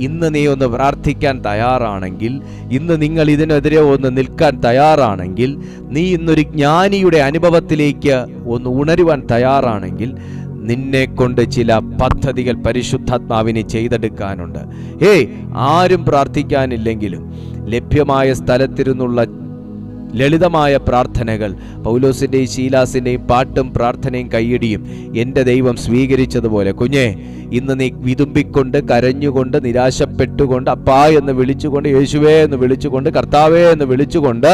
ഇന്ന് നീ ഒന്ന് പ്രാർത്ഥിക്കാൻ തയ്യാറാണെങ്കിൽ, ഇന്ന് നിങ്ങൾ ഇതിനെതിരെ ഒന്ന് നിൽക്കാൻ തയ്യാറാണെങ്കിൽ, നീ ഇന്നൊരു ജ്ഞാനിയുടെ അനുഭവത്തിലേക്ക് ഒന്ന് ഉണരുവാൻ തയ്യാറാണെങ്കിൽ, നിന്നെ കൊണ്ട് ചില പദ്ധതികൾ പരിശുദ്ധാത്മാവിനെ ചെയ്തെടുക്കാനുണ്ട്. ആരും പ്രാർത്ഥിക്കാനില്ലെങ്കിലും ലഭ്യമായ സ്ഥലത്തിരുന്നുള്ള ലളിതമായ പ്രാർത്ഥനകൾ, പൗലോസിൻ്റെയും ശീലാസിൻ്റെയും പാട്ടും പ്രാർത്ഥനയും കയ്യടിയും എൻ്റെ ദൈവം സ്വീകരിച്ചതുപോലെ, കുഞ്ഞെ, ഇന്ന് നീ വിതുമ്പിക്കൊണ്ട് കരഞ്ഞുകൊണ്ട് നിരാശപ്പെട്ടുകൊണ്ട് അപ്പാ എന്ന് വിളിച്ചുകൊണ്ട്, യേശുവേ എന്ന് വിളിച്ചുകൊണ്ട്, കർത്താവേ എന്ന് വിളിച്ചുകൊണ്ട്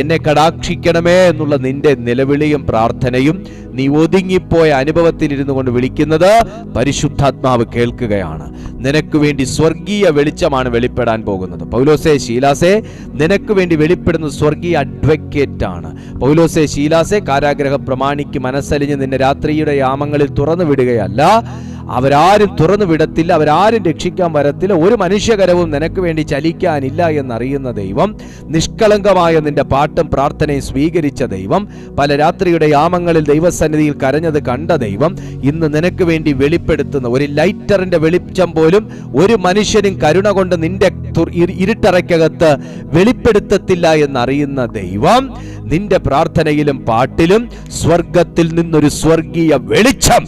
എന്നെ കടാക്ഷിക്കണമേ എന്നുള്ള നിന്റെ നിലവിളിയും പ്രാർത്ഥനയും നീ ഒതുങ്ങിപ്പോയ അനുഭവത്തിലിരുന്നു കൊണ്ട് വിളിക്കുന്നത് പരിശുദ്ധാത്മാവ് കേൾക്കുകയാണ്. നിനക്ക് വേണ്ടി സ്വർഗീയ വെളിച്ചമാണ് വെളിപ്പെടാൻ പോകുന്നത്. പൗലോസേ, ശീലാസേ, നിനക്ക് വേണ്ടി വെളിപ്പെടുന്ന സ്വർഗീയ അഡ്വക്കേറ്റ് ആണ്. പൗലോസേ, ശീലാസേ, കാരാഗ്രഹ പ്രമാണിക്ക് മനസ്സലിഞ്ഞ് നിന്നെ രാത്രിയുടെ യാമങ്ങളിൽ തുറന്നു വിടുകയല്ല, അവരാരും തുറന്നു വിടത്തില്ല, അവരാരും രക്ഷിക്കാൻ വരത്തില്ല, ഒരു മനുഷ്യകരവും നിനക്ക് വേണ്ടി ചലിക്കാനില്ല എന്നറിയുന്ന ദൈവം, നിഷ്കളങ്കമായ നിന്റെ പാട്ടും പ്രാർത്ഥനയും സ്വീകരിച്ച ദൈവം, പല രാത്രിയുടെ യാമങ്ങളിൽ ദൈവസന്നിധിയിൽ കരഞ്ഞത് കണ്ട ദൈവം, ഇന്ന് നിനക്ക് വേണ്ടി വെളിപ്പെടുത്തുന്ന ഒരു ലൈറ്ററിന്റെ വെളിച്ചം പോലും ഒരു മനുഷ്യനും കരുണ കൊണ്ട് നിന്റെ ഇരുട്ടറയ്ക്കകത്ത് വെളിപ്പെടുത്തത്തില്ല എന്നറിയുന്ന ദൈവം, നിന്റെ പ്രാർത്ഥനയിലും പാട്ടിലും സ്വർഗത്തിൽ നിന്നൊരു സ്വർഗീയ വെളിച്ചം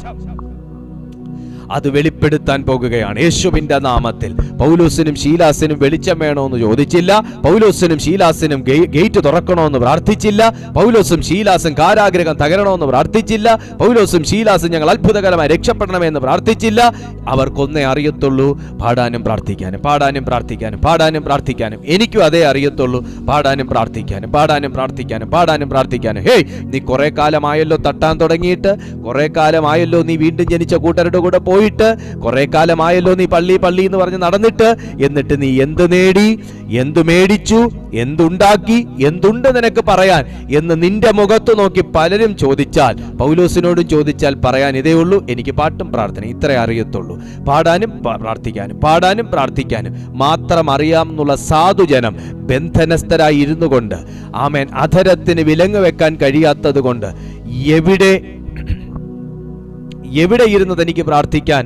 അത് വെളിപ്പെടുത്താൻ പോകുകയാണ് യേശുവിന്റെ നാമത്തിൽ. പൗലോസിനും ശീലാസിനും വെളിച്ചം വേണമെന്ന് ചോദിച്ചില്ല, പൗലോസിനും ശീലാസിനും ഗേറ്റ് തുറക്കണമെന്ന് പ്രാർത്ഥിച്ചില്ല, പൗലോസും ശീലാസും കാരാഗ്രഹം തകരണമെന്ന് പ്രാർത്ഥിച്ചില്ല, പൗലോസും ശീലാസും ഞങ്ങൾ അത്ഭുതകരമായി രക്ഷപ്പെടണമെന്ന് പ്രാർത്ഥിച്ചില്ല. അവർക്കൊന്നേ അറിയത്തുള്ളൂ, പാടാനും പ്രാർത്ഥിക്കാനും, പാടാനും പ്രാർത്ഥിക്കാനും, പാടാനും പ്രാർത്ഥിക്കാനും. എനിക്കും അതേ അറിയത്തുള്ളൂ, പാടാനും പ്രാർത്ഥിക്കാനും, പാടാനും പ്രാർത്ഥിക്കാനും, പാടാനും പ്രാർത്ഥിക്കാനും. ഹേയ്, നീ കുറെ കാലമായല്ലോ തട്ടാൻ തുടങ്ങിയിട്ട്, കുറെ കാലമായല്ലോ നീ വീണ്ടും ജനിച്ച കൂട്ടരുടെ കൂടെ പോയിട്ട്, കുറെ കാലമായല്ലോ നീ പള്ളി പള്ളി എന്ന് പറഞ്ഞ് നടന്നിട്ട്, എന്നിട്ട് നീ എന്ത് നേടി, എന്തു മേടിച്ചു, എന്തുണ്ടാക്കി, എന്തുണ്ട് നിനക്ക് പറയാൻ എന്ന് നിന്റെ മുഖത്ത് നോക്കി പലരും ചോദിച്ചാൽ, പൗലോസിനോടും ചോദിച്ചാൽ പറയാൻ ഇതേ ഉള്ളൂ, എനിക്ക് പാട്ടും പ്രാർത്ഥന ഇത്രേ അറിയത്തുള്ളൂ. പാടാനും പ്രാർത്ഥിക്കാനും, പാടാനും പ്രാർത്ഥിക്കാനും മാത്രം അറിയാമെന്നുള്ള സാധുജനം ബന്ധനസ്ഥരായി ഇരുന്നു കൊണ്ട്, ആമേൻ, അധരത്തിന് വിലങ്ങ് വെക്കാൻ കഴിയാത്തത് കൊണ്ട് എവിടെ ഇരുന്ന് തനിക്ക് പ്രാർത്ഥിക്കാൻ,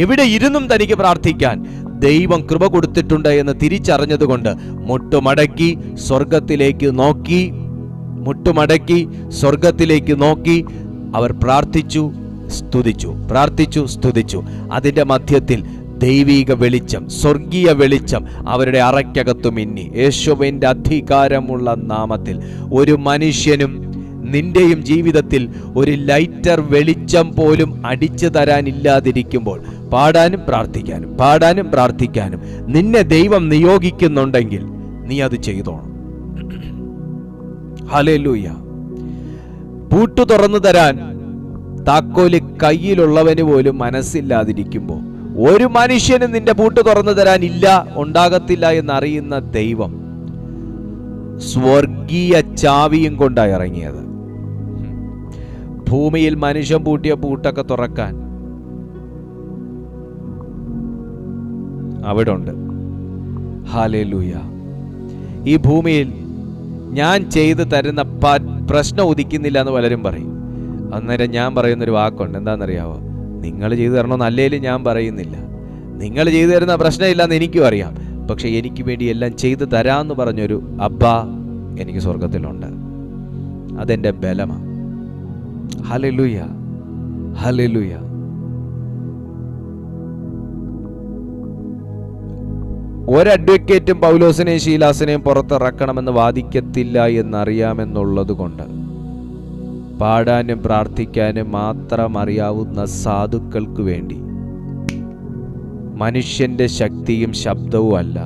എവിടെ ഇരുന്നും തനിക്ക് പ്രാർത്ഥിക്കാൻ ദൈവം കൃപ കൊടുത്തിട്ടുണ്ട് എന്ന് തിരിച്ചറിഞ്ഞതുകൊണ്ട് മുട്ടുമടക്കി സ്വർഗത്തിലേക്ക് നോക്കി, മുട്ടുമടക്കി സ്വർഗത്തിലേക്ക് നോക്കി അവർ പ്രാർത്ഥിച്ചു, സ്തുതിച്ചു, പ്രാർത്ഥിച്ചു, സ്തുതിച്ചു. അതിൻ്റെ മധ്യത്തിൽ ദൈവിക വെളിച്ചം, സ്വർഗീയ വെളിച്ചം അവരുടെ അറയ്ക്കകത്തു മിന്നി. യേശുവിൻ്റെ അധികാരമുള്ള നാമത്തിൽ ഒരു മനുഷ്യനും നിന്റെയും ജീവിതത്തിൽ ഒരു ലൈറ്റർ വെളിച്ചം പോലും അടിച്ചു തരാനില്ലാതിരിക്കുമ്പോൾ പാടാനും പ്രാർത്ഥിക്കാനും, പാടാനും പ്രാർത്ഥിക്കാനും നിന്നെ ദൈവം നിയോഗിക്കുന്നുണ്ടെങ്കിൽ നീ അത് ചെയ്തോണം. ഹല്ലേലൂയ. പൂട്ടു തുറന്നു തരാൻ താക്കോല് കയ്യിലുള്ളവന് പോലും മനസ്സില്ലാതിരിക്കുമ്പോൾ, ഒരു മനുഷ്യനും നിന്റെ പൂട്ട് തുറന്നു തരാൻ ഇല്ല, ഉണ്ടാകത്തില്ല എന്നറിയുന്ന ദൈവം സ്വർഗീയ ചാവിയും കൊണ്ടാണ് ഇറങ്ങിയത്. ഭൂമിയിൽ മനുഷ്യൻ പൂട്ടിയ പൂട്ടൊക്കെ തുറക്കാൻ അവിടെ ഉണ്ട്. ഹല്ലേലൂയ. ഈ ഭൂമിയിൽ ഞാൻ ചെയ്തു തരുന്ന പ്രശ്നം ഉദിക്കുന്നില്ല എന്ന് പലരും പറയും. അന്നേരം ഞാൻ പറയുന്നൊരു വാക്കുണ്ട്, എന്താണെന്നറിയാവോ? നിങ്ങൾ ചെയ്തു തരണമെന്ന് അല്ലേലും ഞാൻ പറയുന്നില്ല. നിങ്ങൾ ചെയ്തു തരുന്ന പ്രശ്നമില്ലെന്ന് എനിക്കും അറിയാം. പക്ഷെ എനിക്ക് വേണ്ടി എല്ലാം ചെയ്തു തരാമെന്ന് പറഞ്ഞൊരു അബ്ബാ എനിക്ക് സ്വർഗത്തിലുണ്ട്. അതെൻ്റെ ബലമാണ്. Hallelujah, hallelujah. ഒരു അഡ്വക്കേറ്റും പൗലോസിനെയും ശീലാസിനെയും പുറത്തിറക്കണമെന്ന് വാദിക്കത്തില്ല എന്നറിയാമെന്നുള്ളത് കൊണ്ട് പാടാനും പ്രാർത്ഥിക്കാനും മാത്രം അറിയാവുന്ന സാധുക്കൾക്ക് വേണ്ടി മനുഷ്യന്റെ ശക്തിയും ശബ്ദവും അല്ല,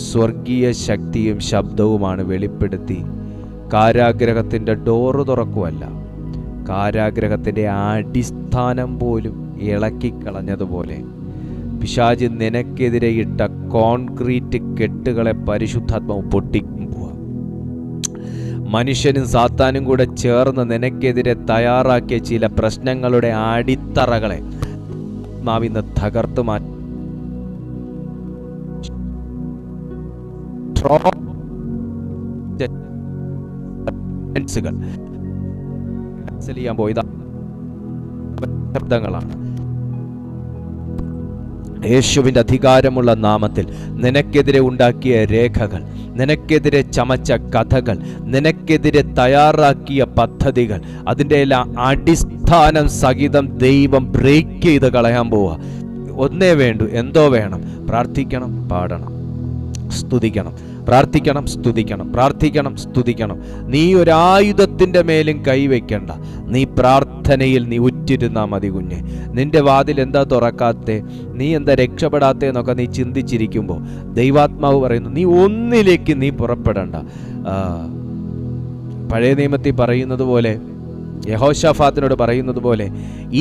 സ്വർഗീയ ശക്തിയും ശബ്ദവുമാണ് വെളിപ്പെടുത്തി കാരാഗ്രഹത്തിൻ്റെ ഡോറ് തുറക്കുമല്ല, കാരാഗ്രഹത്തിൻ്റെ അടിസ്ഥാനം പോലും ഇളക്കിക്കളഞ്ഞതുപോലെ പിശാച് നിനക്കെതിരെ ഇട്ട കോൺക്രീറ്റ് കെട്ടുകളെ പരിശുദ്ധാത്മാവ് പൊട്ടിക്കുമ്പോൾ മനുഷ്യനും സാത്താനും കൂടെ ചേർന്ന് നിനക്കെതിരെ തയ്യാറാക്കിയ ചില പ്രശ്നങ്ങളുടെ അടിത്തറകളെ ആത്മാവിന്ന് തകർത്തു മാറ്റി ശബ്ദങ്ങളാണ്. യേശുവിൻ്റെ അധികാരമുള്ള നാമത്തിൽ നിനക്കെതിരെ ഉണ്ടാക്കിയ രേഖകൾ, നിനക്കെതിരെ ചമച്ച കഥകൾ, നിനക്കെതിരെ തയ്യാറാക്കിയ പദ്ധതികൾ, അതിൻ്റെ എല്ലാം അടിസ്ഥാനം സഹിതം ദൈവം ബ്രേക്ക് ചെയ്ത് കളയാൻ പോവുക. ഒന്നേ വേണ്ടു, എന്തോ വേണം? പ്രാർത്ഥിക്കണം, പാടണം, സ്തുതിക്കണം, പ്രാർത്ഥിക്കണം, സ്തുതിക്കണം, പ്രാർത്ഥിക്കണം, സ്തുതിക്കണം. നീ ഒരായുധത്തിൻ്റെ മേലും കൈവയ്ക്കണ്ട. നീ പ്രാർത്ഥനയിൽ നീ ഉറ്റിരുന്നാൽ മതി കുഞ്ഞെ. നിന്റെ വാതിൽ എന്താ തുറക്കാത്തേ, നീ എന്താ രക്ഷപ്പെടാത്തേ എന്നൊക്കെ നീ ചിന്തിച്ചിരിക്കുമ്പോൾ ദൈവാത്മാവ് പറയുന്നു, നീ ഒന്നിലേക്ക് നീ പുറപ്പെടണ്ട. പഴയ നിയമത്തിൽ പറയുന്നത് പോലെ, യഹോശാഫാത്തിനോട് പറയുന്നത് പോലെ,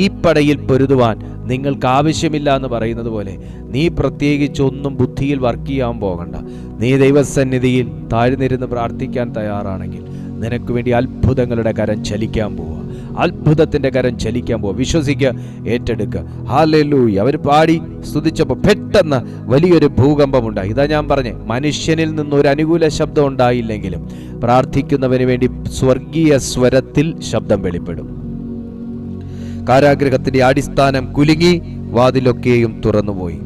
ഈ പടയിൽ പൊരുതുവാൻ നിങ്ങൾക്ക് ആവശ്യമില്ല എന്ന് പറയുന്നത് പോലെ, നീ പ്രത്യേകിച്ചൊന്നും ബുദ്ധിയിൽ വർക്ക് ചെയ്യാൻ പോകണ്ട. നീ ദൈവസന്നിധിയിൽ താഴ്ന്നിരുന്ന് പ്രാർത്ഥിക്കാൻ തയ്യാറാണെങ്കിൽ നിനക്ക് വേണ്ടി അത്ഭുതങ്ങളുടെ കരം ചലിക്കാൻ പോവുക. അത്ഭുതത്തിൻ്റെ കരം ചലിക്കാൻ പോവുക. വിശ്വസിക്കുക, ഏറ്റെടുക്കുക. ഹല്ലേലൂയ. അവർ പാടി സ്തുതിച്ചപ്പോൾ പെട്ടെന്ന് വലിയൊരു ഭൂകമ്പമുണ്ടായി. ഇതാ ഞാൻ പറഞ്ഞേ, മനുഷ്യനിൽ നിന്നൊരു അനുകൂല ശബ്ദം ഉണ്ടായില്ലെങ്കിലും പ്രാർത്ഥിക്കുന്നവന് വേണ്ടി സ്വർഗീയ സ്വരത്തിൽ ശബ്ദം വെളിപ്പെടും. കാരാഗൃഹത്തിന്റെ അടിസ്ഥാനം കുലുങ്ങി, വാതിലൊക്കെയും തുറന്നുപോയി,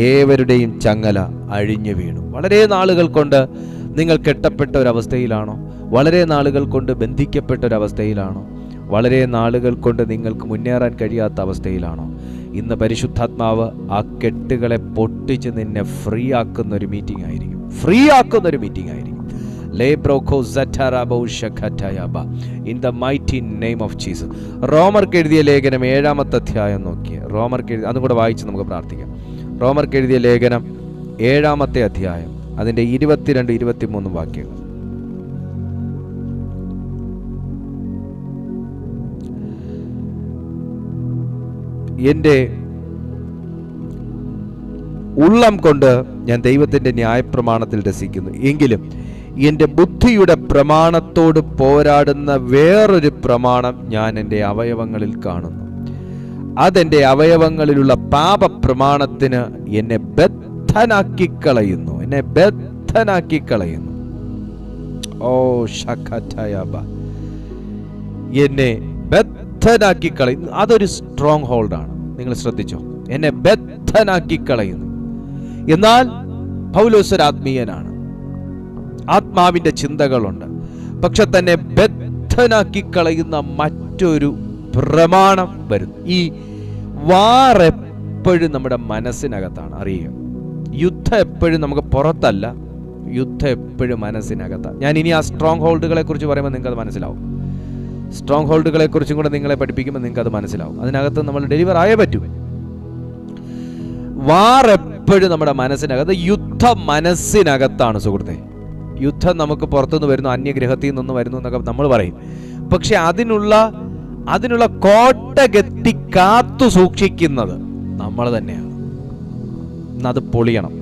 ഏവരുടെയും ചങ്ങല അഴിഞ്ഞു വീണു. വളരെ നാളുകൾ കൊണ്ട് നിങ്ങൾ കെട്ടപ്പെട്ട ഒരവസ്ഥയിലാണോ? വളരെ നാളുകൾ കൊണ്ട് ബന്ധിക്കപ്പെട്ട ഒരവസ്ഥയിലാണോ? വളരെ നാളുകൾ കൊണ്ട് നിങ്ങൾക്ക് മുന്നേറാൻ കഴിയാത്ത അവസ്ഥയിലാണോ? ഇന്ന് പരിശുദ്ധാത്മാവ് ആ കെട്ടുകളെ പൊട്ടിച്ച് നിന്നെ ഫ്രീ ആക്കുന്ന ഒരു മീറ്റിംഗ് ആയിരിക്കും. ഫ്രീ ആക്കുന്ന ഒരു മീറ്റിംഗ് ആയിരിക്കും. In the mighty name of Jesus. റോമർക്ക് എഴുതിയ ലേഖനം 7-ാമത്തെ അധ്യായം നോക്കിയേ. റോമർക്ക് എഴുതി, അതും കൂടെ വായിച്ച് നമുക്ക് പ്രാർത്ഥിക്കാം. റോമർക്ക് എഴുതിയ ലേഖനം 7-ാമത്തെ അധ്യായം, അതിൻ്റെ 22-23 വാക്യങ്ങൾ. എൻ്റെ ഉള്ളം കൊണ്ട് ഞാൻ ദൈവത്തിൻ്റെ ന്യായപ്രമാണത്തിൽ രസിക്കുന്നു, എങ്കിലും എൻ്റെ ബുദ്ധിയുടെ പ്രമാണത്തോട് പോരാടുന്ന വേറൊരു പ്രമാണം ഞാൻ എൻ്റെ അവയവങ്ങളിൽ കാണുന്നു. അതെൻ്റെ അവയവങ്ങളിലുള്ള പാപപ്രമാണത്തിന് എന്നെ ബദ്ധനാക്കിക്കളയുന്നു. ഓ ശഖതയബ, എന്നെ ബദ്ധനാക്കിക്കളയുന്നു. അതൊരു സ്ട്രോങ് ഹോൾഡാണ്. നിങ്ങൾ ശ്രദ്ധിച്ചോ? എന്നെ ബദ്ധനാക്കിക്കളയുന്നു. എന്നാൽ പൗലോസ് ഒരു ആത്മീയനാണ്, ആത്മാവിൻ്റെ ചിന്തകളുണ്ട്. പക്ഷെ തന്നെ ബദ്ധനാക്കിക്കളയുന്ന മറ്റൊരു പ്രമാണം വരുന്നു. ഈ വാർ എപ്പോഴും നമ്മുടെ മനസ്സിനകത്താണ്. അറിയുക, യുദ്ധം എപ്പോഴും നമുക്ക് പുറത്തല്ല, യുദ്ധം എപ്പോഴും മനസ്സിനകത്താണ്. ഞാൻ ഇനി ആ സ്ട്രോങ് ഹോൾഡുകളെ കുറിച്ച് പറയുമ്പോൾ നിങ്ങൾക്ക് അത് മനസ്സിലാവും. സ്ട്രോങ് ഹോൾഡുകളെ കുറിച്ചും കൂടെ നിങ്ങളെ പഠിപ്പിക്കുമ്പോൾ നിങ്ങൾക്ക് അത് മനസ്സിലാവും. അതിനകത്ത് നമ്മൾ ഡെലിവർ ആയേ പറ്റൂ. വാർ എപ്പോഴും നമ്മുടെ മനസ്സിനകത്ത്, യുദ്ധം മനസ്സിനകത്താണ് സുഹൃത്തെ. യുദ്ധം നമുക്ക് പുറത്തുനിന്ന് വരുന്നു, അന്യഗ്രഹത്തിൽ നിന്ന് വരുന്നു എന്നൊക്കെ നമ്മൾ പറയും. പക്ഷെ അതിനുള്ള കോട്ട കെട്ടി കാത്തു സൂക്ഷിക്കുന്നത് നമ്മൾ തന്നെയാണ്. അത് പൊളിയണം.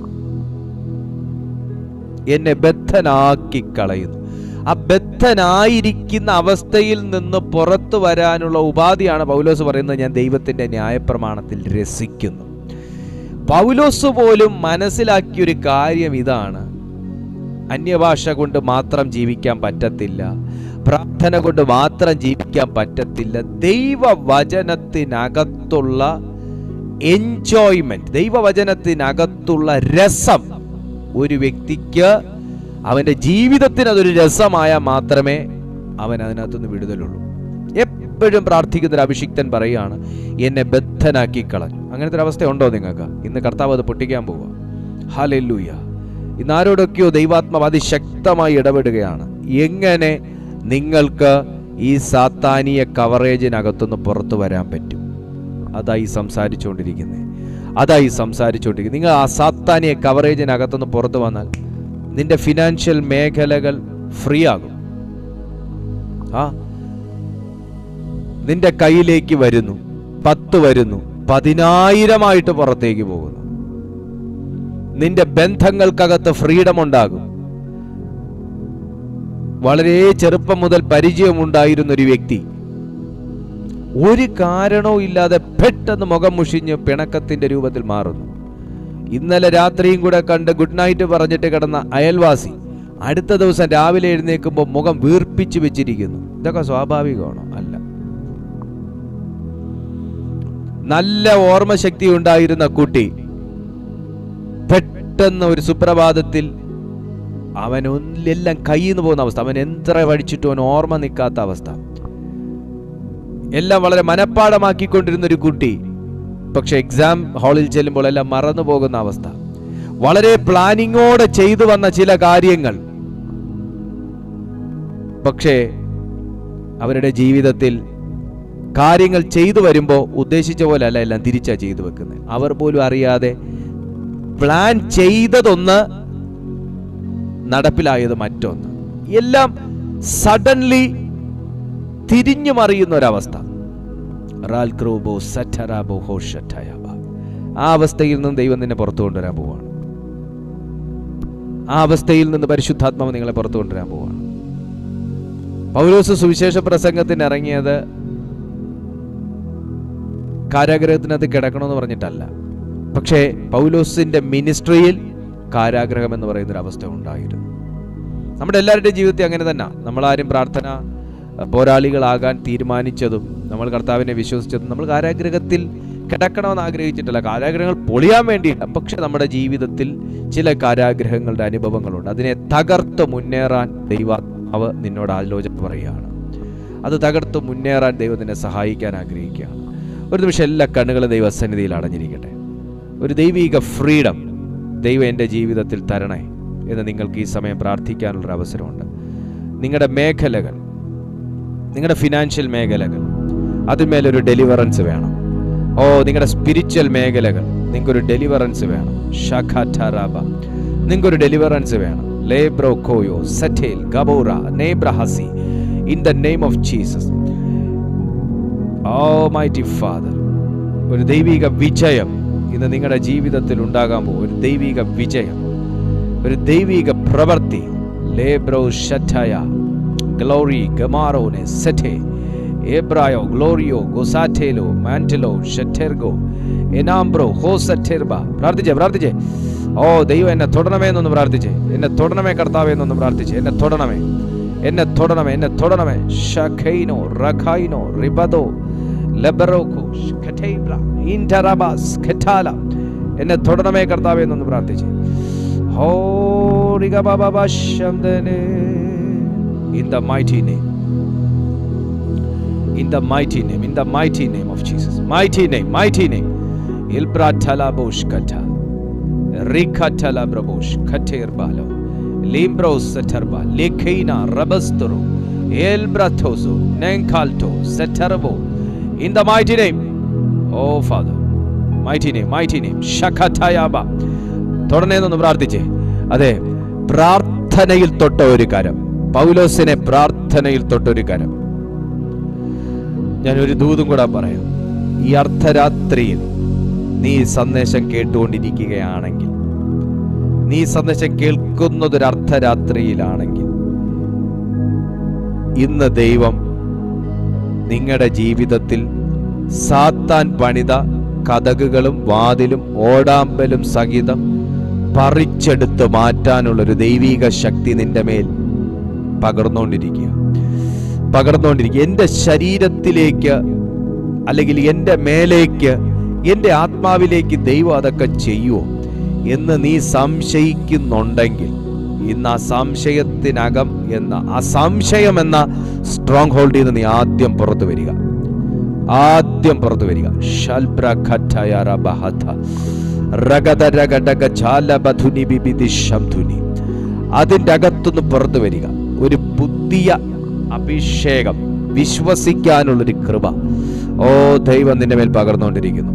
എന്നെ ബദ്ധനാക്കി കളയുന്നു. ആ ബദ്ധനായിരിക്കുന്ന അവസ്ഥയിൽ നിന്ന് പുറത്തു വരാനുള്ള ഉപാധിയാണ് പൗലോസ് പറയുന്നത്, ഞാൻ ദൈവത്തിൻ്റെ ന്യായപ്രമാണത്തിൽ രസിക്കുന്നു. പൗലോസ് പോലും മനസ്സിലാക്കിയൊരു കാര്യം ഇതാണ്: അന്യഭാഷ കൊണ്ട് മാത്രം ജീവിക്കാൻ പറ്റത്തില്ല, പ്രാർത്ഥന കൊണ്ട് മാത്രം ജീവിക്കാൻ പറ്റത്തില്ല. ദൈവവചനത്തിനകത്തുള്ള എൻജോയ്മെന്റ്, ദൈവവചനത്തിനകത്തുള്ള രസം ഒരു വ്യക്തിക്ക് അവൻ്റെ ജീവിതത്തിന് അതൊരു രസമായാൽ മാത്രമേ അവൻ അതിനകത്തുനിന്ന് വിടുതലുള്ളൂ. എപ്പോഴും പ്രാർത്ഥിക്കുന്നൊരു അഭിഷിക്തൻ പറയുകയാണ്, എന്നെ ബദ്ധനാക്കി കളഞ്ഞു. അങ്ങനത്തെ ഒരു അവസ്ഥ ഉണ്ടോ നിങ്ങൾക്ക്? ഇന്ന് കർത്താവ് അത് പൊട്ടിക്കാൻ പോവുക. ഹല്ലേലൂയ. ഇന്ന് ആരോടൊക്കെയോ ദൈവാത്മാവ് അതിശക്തമായി ഇടപെടുകയാണ്. എങ്ങനെ നിങ്ങൾക്ക് ഈ സാത്താനീയ കവറേജിനകത്തുനിന്ന് പുറത്തു വരാൻ പറ്റും? അതായി സംസാരിച്ചുകൊണ്ടിരിക്കുന്നത്. നിങ്ങൾ ആ സാത്താനീയ കവറേജിനകത്തുനിന്ന് പുറത്തു വന്നാൽ നിന്റെ ഫിനാൻഷ്യൽ മേഖലകൾ ഫ്രീ ആകും. നിന്റെ കയ്യിലേക്ക് വരുന്നു 10 വരുന്നു, 10,000 പുറത്തേക്ക് പോകുന്നു. നിന്റെ ബന്ധങ്ങൾക്കകത്ത് ഫ്രീഡം ഉണ്ടാകും. വളരെ ചെറുപ്പം മുതൽ പരിചയമുണ്ടായിരുന്ന ഒരു വ്യക്തി ഒരു കാരണവും ഇല്ലാതെ പെട്ടെന്ന് മുഖം മുഷിഞ്ഞ് പിണക്കത്തിന്റെ രൂപത്തിൽ മാറുന്നു. ഇന്നലെ രാത്രിയും കൂടെ കണ്ട് ഗുഡ് നൈറ്റ് പറഞ്ഞിട്ട് കിടന്ന അയൽവാസി അടുത്ത ദിവസം രാവിലെ എഴുന്നേൽക്കുമ്പോൾ മുഖം വീർപ്പിച്ചു വെച്ചിരിക്കുന്നു. ഇതൊക്കെ സ്വാഭാവികമാണോ? അല്ല. നല്ല ഓർമ്മശക്തി ഉണ്ടായിരുന്ന കുട്ടി പെട്ടെന്ന് ഒരു സുപ്രഭാതത്തിൽ അവനെല്ലാം കയ്യിൽ നിന്ന് പോകുന്ന അവസ്ഥ, അവൻ എത്ര പഠിച്ചിട്ടും അവൻ ഓർമ്മ നിൽക്കാത്ത അവസ്ഥ, എല്ലാം വളരെ മനഃപ്പാടമാക്കിക്കൊണ്ടിരുന്ന ഒരു കുട്ടി പക്ഷെ എക്സാം ഹാളിൽ ചെല്ലുമ്പോൾ എല്ലാം മറന്നു പോകുന്ന അവസ്ഥ, വളരെ പ്ലാനിങ്ങോടെ ചെയ്തു വന്ന ചില കാര്യങ്ങൾ പക്ഷേ അവരുടെ ജീവിതത്തിൽ കാര്യങ്ങൾ ചെയ്തു വരുമ്പോൾ ഉദ്ദേശിച്ച പോലെ അല്ല, എല്ലാം തിരിച്ചാ ചെയ്തു വെക്കുന്നത്. അവർ പോലും അറിയാതെ പ്ലാൻ ചെയ്തതൊന്ന്, നടപ്പിലായത് മറ്റൊന്ന്, എല്ലാം സഡൻലി തിരിഞ്ഞു മറിയുന്ന ഒരവസ്ഥ. ആ അവസ്ഥയിൽ നിന്ന് ദൈവം നിന്നെ പുറത്തു കൊണ്ടുവരാൻ പോവാണ്. ആ അവസ്ഥയിൽ നിന്ന് പരിശുദ്ധാത്മാവ് നിങ്ങളെ പുറത്തു കൊണ്ടുവരാൻ പോവാണ്. പൗലോസ് സുവിശേഷ പ്രസംഗത്തിന് ഇറങ്ങിയത് കാരാഗ്രഹത്തിനകത്ത് കിടക്കണമെന്ന് പറഞ്ഞിട്ടല്ല. പക്ഷേ പൗലോസിന്റെ മിനിസ്ട്രിയിൽ കാരാഗ്രഹം എന്ന് പറയുന്നൊരവസ്ഥ ഉണ്ടായിരുന്നു. നമ്മുടെ എല്ലാവരുടെയും ജീവിതത്തിൽ അങ്ങനെ തന്നെ. നമ്മളാരും പ്രാർത്ഥന പോരാളികളാകാൻ തീരുമാനിച്ചതും നമ്മൾ കർത്താവിനെ വിശ്വസിച്ചതും നമ്മൾ കാരാഗ്രഹത്തിൽ കിടക്കണമെന്ന് ആഗ്രഹിച്ചിട്ടല്ല, കാരാഗ്രഹങ്ങൾ പൊളിയാൻ വേണ്ടിയില്ല. പക്ഷെ നമ്മുടെ ജീവിതത്തിൽ ചില കാരാഗ്രഹങ്ങളുടെ അനുഭവങ്ങളുണ്ട്. അതിനെ തകർത്ത് മുന്നേറാൻ ദൈവാത്മാവ് നിന്നോട് ആലോചന പറയുകയാണ്. അത് തകർത്ത് മുന്നേറാൻ ദൈവം നിന്നെ സഹായിക്കാൻ ആഗ്രഹിക്കുകയാണ്. ഒരു നിമിഷം എല്ലാ കണ്ണുകളും ദൈവസന്നിധിയിൽ അടഞ്ഞിരിക്കട്ടെ. ഒരു ദൈവിക ഫ്രീഡം ദൈവം എൻ്റെ ജീവിതത്തിൽ തരണേ എന്ന് നിങ്ങൾക്ക് ഈ സമയം പ്രാർത്ഥിക്കാനുള്ളൊരു അവസരമുണ്ട്. നിങ്ങളുടെ മേഖലകൾ, നിങ്ങളുടെ ഫിനാൻഷ്യൽ മേഖലകൾ, അതിന്മേലൊരു ഡെലിവറൻസ് വേണം. നിങ്ങളുടെ സ്പിരിച്വൽ മേഖലകൾ, നിങ്ങൾക്കൊരു ഡെലിവറൻസ് വേണം. ഷഖാറബ, നിങ്ങൾക്കൊരു ഡെലിവറൻസ് വേണം. ലേബ്രോ കോയോ സറ്റേൽ ഗബോറ നേബ്രഹസി in the name of Jesus. Almighty father, ഒരു ദൈവിക വിജയം ഇന്ന് നിങ്ങളുടെ ജീവിതത്തിൽ ഉണ്ടാകാൻ പോകും. ഒരു ദൈവിക വിജയം, ഒരു ദൈവിക പ്രവൃത്തി. ലേബ്രോ ഷറ്റയ ഗ്ലോറി ഗമാറോനെ സെറ്റേ എബ്രായോ ഗ്ലോറിയോ ഗോസാറ്റേലോ മാന്റലോ ഷെറ്റെർഗോ എനാംബ്രോ ഹോസറ്റെർബ. പ്രാർത്ഥിച്ചേ. ദൈവം എന്നെ തൊടണമേ എന്നൊന്ന് പ്രാർത്ഥിച്ചേ. എന്നെ തൊടണമേ കർത്താവേ എന്നൊന്ന് പ്രാർത്ഥിച്ചേ. എന്നെ തൊടണമേ. ഷഖൈനോ റഖൈനോ റിബദോ ലബറോകോ ഖറ്റൈബ്ര ഇൻതറബസ് ഖറ്റാല. എന്നെ തൊടണമേ കർത്താവേ എന്നൊന്ന് പ്രാർത്ഥിച്ചേ. In the mighty name. In the mighty name of Jesus. Mighty name. Ilbratala boshkata. Rikatala brabosh katerbalo. Limbros satarba. Lekina rabastoro. Elbratoso. Nenkalto. Satarbo. In the mighty name. Oh Father. Mighty name. Shakatayaba. തുടർന്നേന്നൊന്ന് പ്രാർത്ഥിച്ചേ. അതെ, പ്രാർത്ഥനയിൽ തൊട്ട ഒരു കരം. പൗലോസിനെ പ്രാർത്ഥനയിൽ തൊട്ടൊരു കരം. ഞാനൊരു ദൂതും കൂടെ പറയാം. ഈ അർദ്ധരാത്രിയിൽ നീ സന്ദേശം കേട്ടുകൊണ്ടിരിക്കുകയാണെങ്കിൽ, നീ സന്ദേശം കേൾക്കുന്നതൊരു അർദ്ധരാത്രിയിലാണെങ്കിൽ, ഇന്ന് ദൈവം നിങ്ങളുടെ ജീവിതത്തിൽ സാത്താൻ പണിത കതകുകളും വാതിലും ഓടാമ്പലും സഹിതം പറിച്ചെടുത്ത് മാറ്റാനുള്ളൊരു ദൈവിക ശക്തി നിന്റെ മേൽ പകർന്നുകൊണ്ടിരിക്കുക. എൻ്റെ ശരീരത്തിലേക്ക് അല്ലെങ്കിൽ എൻ്റെ മേലേക്ക്, എൻ്റെ ആത്മാവിലേക്ക് ദൈവം അതൊക്കെ ചെയ്യുമോ എന്ന് നീ സംശയിക്കുന്നുണ്ടെങ്കിൽ, ഇന്ന് ആ സംശയത്തിനകം എന്ന ആ സംശയം എന്ന സ്ട്രോങ് ഹോൾഡിൽ നിന്ന് നീ ആദ്യം പുറത്തു വരിക. അതിൻ്റെ അകത്തുനിന്ന് പുറത്തു വരിക. ഒരു പുതിയ അഭിഷേകം, വിശ്വസിക്കാനുള്ളൊരു കൃപ ദൈവം നിന്റെ മേൽ പകർന്നുകൊണ്ടിരിക്കുന്നു.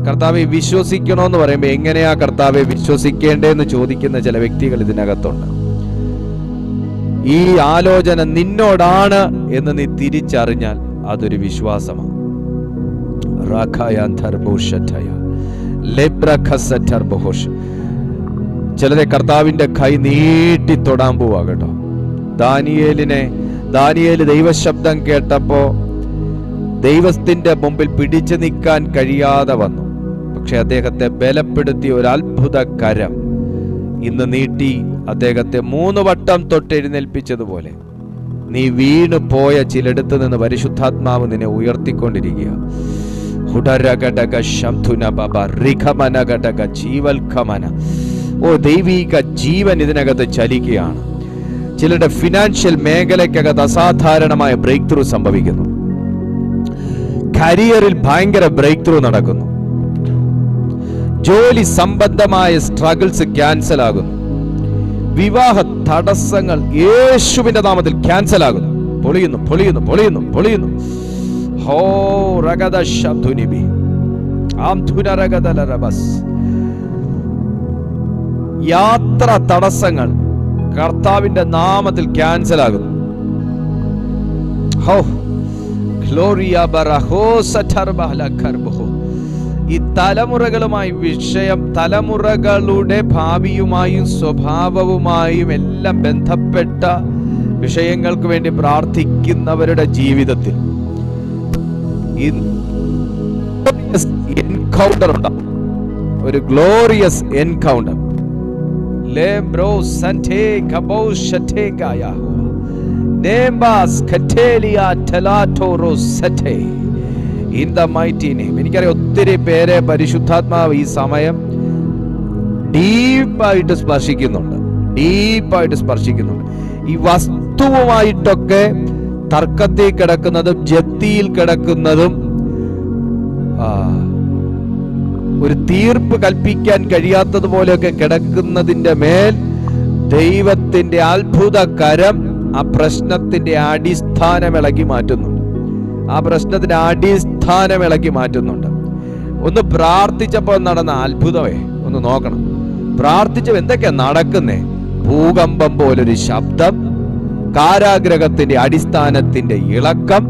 കർത്താവെ വിശ്വസിക്കണമെന്ന് പറയുമ്പോൾ എങ്ങനെയാ കർത്താവെ വിശ്വസിക്കേണ്ടതെന്ന് ചോദിക്കുന്ന ചില വ്യക്തികൾ ഇതിനകത്തുണ്ട്. ഈ ആലോചന നിന്നോടാണ് എന്ന് നീ തിരിച്ചറിഞ്ഞാൽ അതൊരു വിശ്വാസമാണ്. ചിലരെ കർത്താവിന്റെ കൈ നീട്ടി തൊടാൻ പോവാ കേട്ടോ. ദാനിയേല് ദൈവശബ്ദം കേട്ടപ്പോ ദൈവത്തിന്റെ മുമ്പിൽ പിടിച്ചു നിൽക്കാൻ കഴിയാതെ വന്നു. പക്ഷെ അദ്ദേഹത്തെ ബലപ്പെടുത്തിയ ഒരു അത്ഭുത കരം ഇന്ന് നീട്ടി അദ്ദേഹത്തെ 3 വട്ടം തൊട്ടെഴുന്നേൽപ്പിച്ചതുപോലെ നീ വീണു പോയ ചിലയിടത്ത് നിന്ന് പരിശുദ്ധാത്മാവ് നിന്നെ ഉയർത്തിക്കൊണ്ടിരിക്കുക. ദൈവിക ജീവൻ ഇതിനകത്ത് ചലിക്കുകയാണ്. ചിലരുടെ ഫിനാൻഷ്യൽ മേഖലയ്ക്കകത്ത് അസാധാരണമായ ബ്രേക്ക് ത്രൂ സംഭവിക്കുന്നു. കരിയറിൽ ഭയങ്കര ബ്രേക്ക് ത്രൂ നടക്കുന്നു. ജോലി സംബന്ധമായ സ്ട്രഗിൾസ് ക്യാൻസൽ ആകുന്നു. വിവാഹ തടസ്സങ്ങൾ യേശുവിന്റെ നാമത്തിൽ ക്യാൻസൽ ആകുന്നു. പൊളിയുന്നു. യാത്ര തടസ്സങ്ങൾ കർത്താവിന്റെ നാമത്തിൽ ക്യാൻസൽ ആകുന്നു. ഈ തലമുറകളുമായി വിഷയം, തലമുറകളുടെ ഭാവിയുമായും സ്വഭാവവുമായും എല്ലാം ബന്ധപ്പെട്ട വിഷയങ്ങൾക്ക് വേണ്ടി പ്രാർത്ഥിക്കുന്നവരുടെ ജീവിതത്തിൽ എൻകൗണ്ടർ ഉണ്ടാവും, ഒരു ഗ്ലോറിയസ് എൻകൗണ്ടർ. എനിക്കറിയാം ഒത്തിരി പേരെ പരിശുദ്ധാത്മാവ് ഈ സമയം ഡീപ്പായിട്ട് സ്പർശിക്കുന്നുണ്ട്. ഈ വസ്തുവുമായിട്ടൊക്കെ തർക്കത്തിൽ കിടക്കുന്നതും ജപ്തിയിൽ കിടക്കുന്നതും ഒരു തീർപ്പ് കൽപ്പിക്കാൻ കഴിയാത്തതുപോലെയൊക്കെ കിടക്കുന്നതിന്റെ മേൽ ദൈവത്തിന്റെ അത്ഭുത കരം ആ പ്രശ്നത്തിന്റെ അടിസ്ഥാനം ഇളക്കി മാറ്റുന്നുണ്ട്. ഒന്ന് പ്രാർത്ഥിച്ചപ്പോൾ നടന്ന അത്ഭുതമേ ഒന്ന് നോക്കണം. പ്രാർത്ഥിച്ചപ്പോൾ എന്തൊക്കെയാ നടക്കുന്നേ? ഭൂകമ്പം പോലൊരു ശബ്ദം, കാരാഗ്രഹത്തിന്റെ അടിസ്ഥാനത്തിന്റെ ഇളക്കം,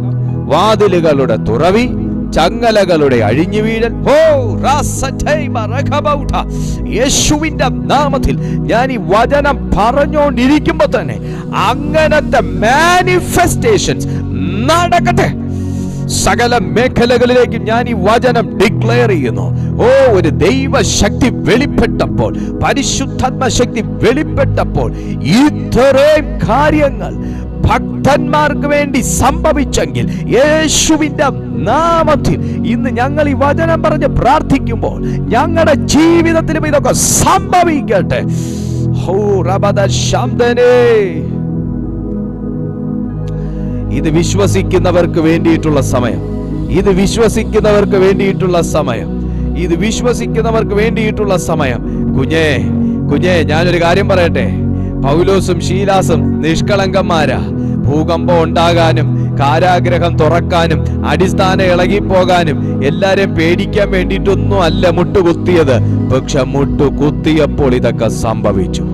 വാതിലുകളുടെ തുറവി, ചങ്ങലകളുടെ അഴിഞ്ഞു വീഴൽ. യേശുവിന്റെ നാമത്തിൽ ഞാൻ ഈ വചനം പറഞ്ഞുകൊണ്ടിരിക്കുമ്പോ തന്നെ അങ്ങനത്തെ മാനിഫെസ്റ്റേഷൻസ് നടക്കട്ടെ. സകല മേഖലകളിലേക്കും ഞാൻ ഈ വചനം ഡിക്ലെയർ ചെയ്യുന്നു. ഒരു ദൈവശക്തി വെളിപ്പെട്ടപ്പോൾ, പരിശുദ്ധാത്മ ശക്തി വെളിപ്പെട്ടപ്പോൾ ഇത്രയും കാര്യങ്ങൾ ഭക്തന്മാർക്ക് വേണ്ടി സംഭവിച്ചെങ്കിൽ യേശുവിന്റെ നാമത്തിൽ ഇന്ന് ഞങ്ങൾ ഈ വചനം പറഞ്ഞ് പ്രാർത്ഥിക്കുമ്പോൾ ഞങ്ങളുടെ ജീവിതത്തിലും ഇതൊക്കെ സംഭവിക്കട്ടെ. ഇത് വിശ്വസിക്കുന്നവർക്ക് വേണ്ടിയിട്ടുള്ള സമയം. കുഞ്ഞേ ഞാനൊരു കാര്യം പറയട്ടെ. പൗലോസും ശീലാസും നിഷ്കളങ്കന്മാരാ. ഭൂകമ്പം ഉണ്ടാകാനും കാരാഗ്രഹം തുറക്കാനും അടിസ്ഥാനം ഇളകിപ്പോകാനും എല്ലാരെയും പേടിക്കാൻ വേണ്ടിയിട്ടൊന്നും അല്ല മുട്ടുകുത്തിയത്. പക്ഷെ മുട്ടുകുത്തിയപ്പോൾ ഇതൊക്കെ സംഭവിച്ചു.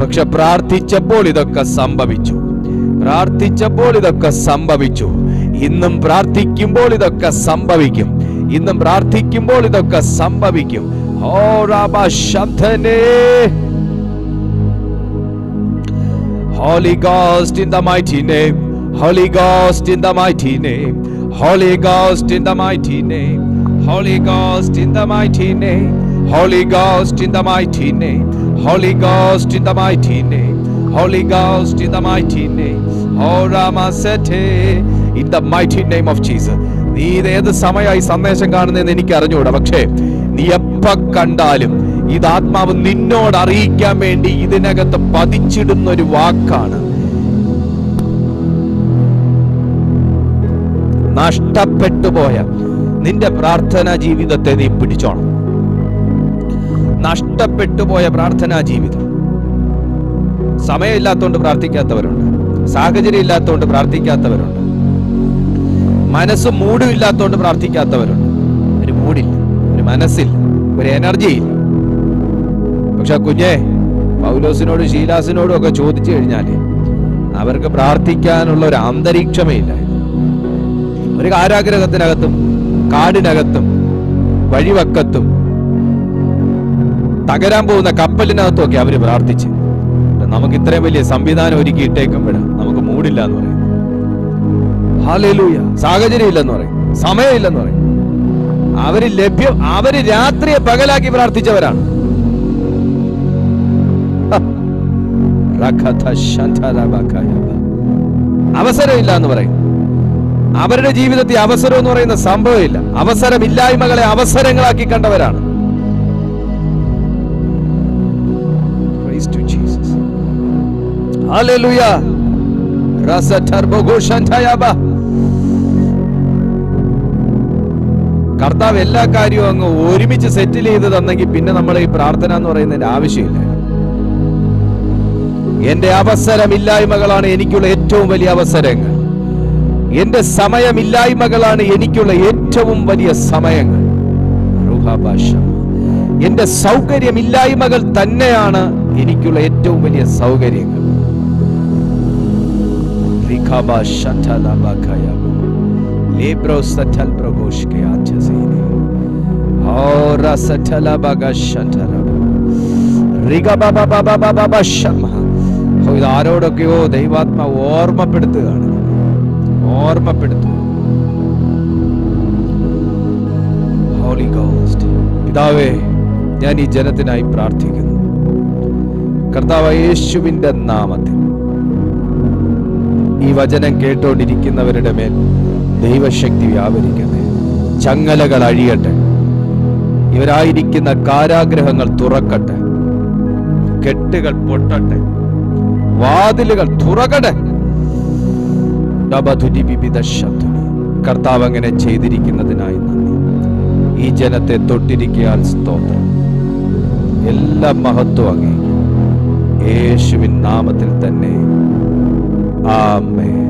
പക്ഷെ പ്രാർത്ഥിച്ചപ്പോൾ ഇതൊക്കെ സംഭവിച്ചു. ഇന്നും പ്രാർത്ഥിക്കുമ്പോൾ ഇതൊക്കെ സംഭവിക്കും. Holy Ghost in the mighty name. Holy Ghost in the mighty name. Holy Ghost in the mighty name. Holy Ghost in the mighty name. Holy Ghost in the mighty name. Holy Ghost in the mighty name. Holy Ghost in the mighty name. Oh Ramasete in the mighty name of Jesus. നീ ഏത് സമയമായി സന്ദേശം കാണുന്നതെന്ന് എനിക്ക് അറിഞ്ഞൂടാ. പക്ഷേ നീ എപ്പ കണ്ടാലും ഇത് ആത്മാവ് നിന്നോട് അറിയിക്കാൻ വേണ്ടി ഇതിനകത്ത് പതിച്ചിടുന്ന ഒരു വാക്കാണ്. നഷ്ടപ്പെട്ടുപോയ നിന്റെ പ്രാർത്ഥനാ ജീവിതത്തെ നീ പിടിച്ചോണം. നഷ്ടപ്പെട്ടുപോയ പ്രാർത്ഥനാ ജീവിതം. സമയമില്ലാത്തതുകൊണ്ട് പ്രാർത്ഥിക്കാത്തവരുണ്ട്, സാഹചര്യം ഇല്ലാത്തതുകൊണ്ട് പ്രാർത്ഥിക്കാത്തവരുണ്ട്, മനസ്സ് മൂടുമില്ലാത്തതുകൊണ്ട് പ്രാർത്ഥിക്കാത്തവരുണ്ട്. ഒരു മൂടില്ല, ഒരു മനസ്സില്ല, ഒരു എനർജിയില്ല. പക്ഷെ കുഞ്ഞെ, പൗലോസിനോടും ശീലാസിനോടും ഒക്കെ ചോദിച്ചു കഴിഞ്ഞാല് അവർക്ക് പ്രാർത്ഥിക്കാനുള്ള ഒരു അന്തരീക്ഷമേ ഇല്ല. ഒരു കാരാഗ്രഹത്തിനകത്തും കാടിനകത്തും വഴിവക്കത്തും തകരാൻ പോകുന്ന കപ്പലിനകത്തും ഒക്കെ അവര് പ്രാർത്ഥിച്ച്. നമുക്ക് ഇത്രയും വലിയ സംവിധാനം ഒരുക്കിയിട്ടേക്കുമ്പോഴാണ് നമുക്ക് മൂടില്ല എന്ന് പറയും. ഹല്ലേലൂയ. സാഹചര്യം ഇല്ലെന്ന് പറയും, സമയമില്ലെന്ന് പറയും. അവര് രാത്രിയെ പകലാക്കി പ്രാർത്ഥിച്ചവരാണ്. അവസരമില്ല എന്ന് പറയും. അവരുടെ ജീവിതത്തിൽ അവസരം എന്ന് പറയുന്ന സംഭവമില്ല. അവസരമില്ലായ്മകളെ അവസരങ്ങളാക്കി കണ്ടവരാണ്. ഹല്ലേലൂയ. കർത്താവ് എല്ലാ കാര്യവും അങ്ങ് ഒരുമിച്ച് സെറ്റിൽ ചെയ്ത് തന്നെങ്കിൽ പിന്നെ നമ്മൾ ഈ പ്രാർത്ഥന എന്ന് പറയുന്നതിന്റെ ആവശ്യമില്ല. എന്റെ അവസരമില്ലായ്മകളാണ് എനിക്കുള്ള ഏറ്റവും വലിയ അവസരങ്ങൾ. എന്റെ സമയമില്ലായ്മകളാണ് എനിക്കുള്ള ഏറ്റവും വലിയ സമയങ്ങൾ. എന്റെ സൗകര്യമില്ലായ്മകൾ തന്നെയാണ് എനിക്കുള്ള ഏറ്റവും വലിയ സൗകര്യങ്ങൾ. ഇത് ആരോടൊക്കെയോ ദൈവാത്മാവ് ഓർമ്മപ്പെടുത്തുകയാണ്. Holy ghost. പിതാവേ, ഞാൻ ഈ ജനത്തിനായി പ്രാർത്ഥിക്കുന്നു. കർത്താവായ യേശുവിന്റെ നാമത്തിൽ ഈ വചനം കേട്ടുകൊണ്ടിരിക്കുന്നവരുടെ മേൽ ദൈവശക്തി വ്യാപരിക്കട്ടെ. ചങ്ങലകൾ അഴിയട്ടെ. ഇവരായിരിക്കുന്ന കാരാഗ്രഹങ്ങൾ തുറക്കട്ടെ. കെട്ടുകൾ പൊട്ടട്ടെ. വാതിലുകൾ തുറക്കട്ടെ. കർത്താവ് അങ്ങനെ ചെയ്തിരിക്കുന്നതിനായി നന്ദി. ഈ ജനത്തെ തൊട്ടിരിക്കാൻ സ്തോത്രം. എല്ലാ മഹത്വം അങ്ങേക്ക് യേശുവിൻ നാമത്തിൽ തന്നെ. ആമേൻ.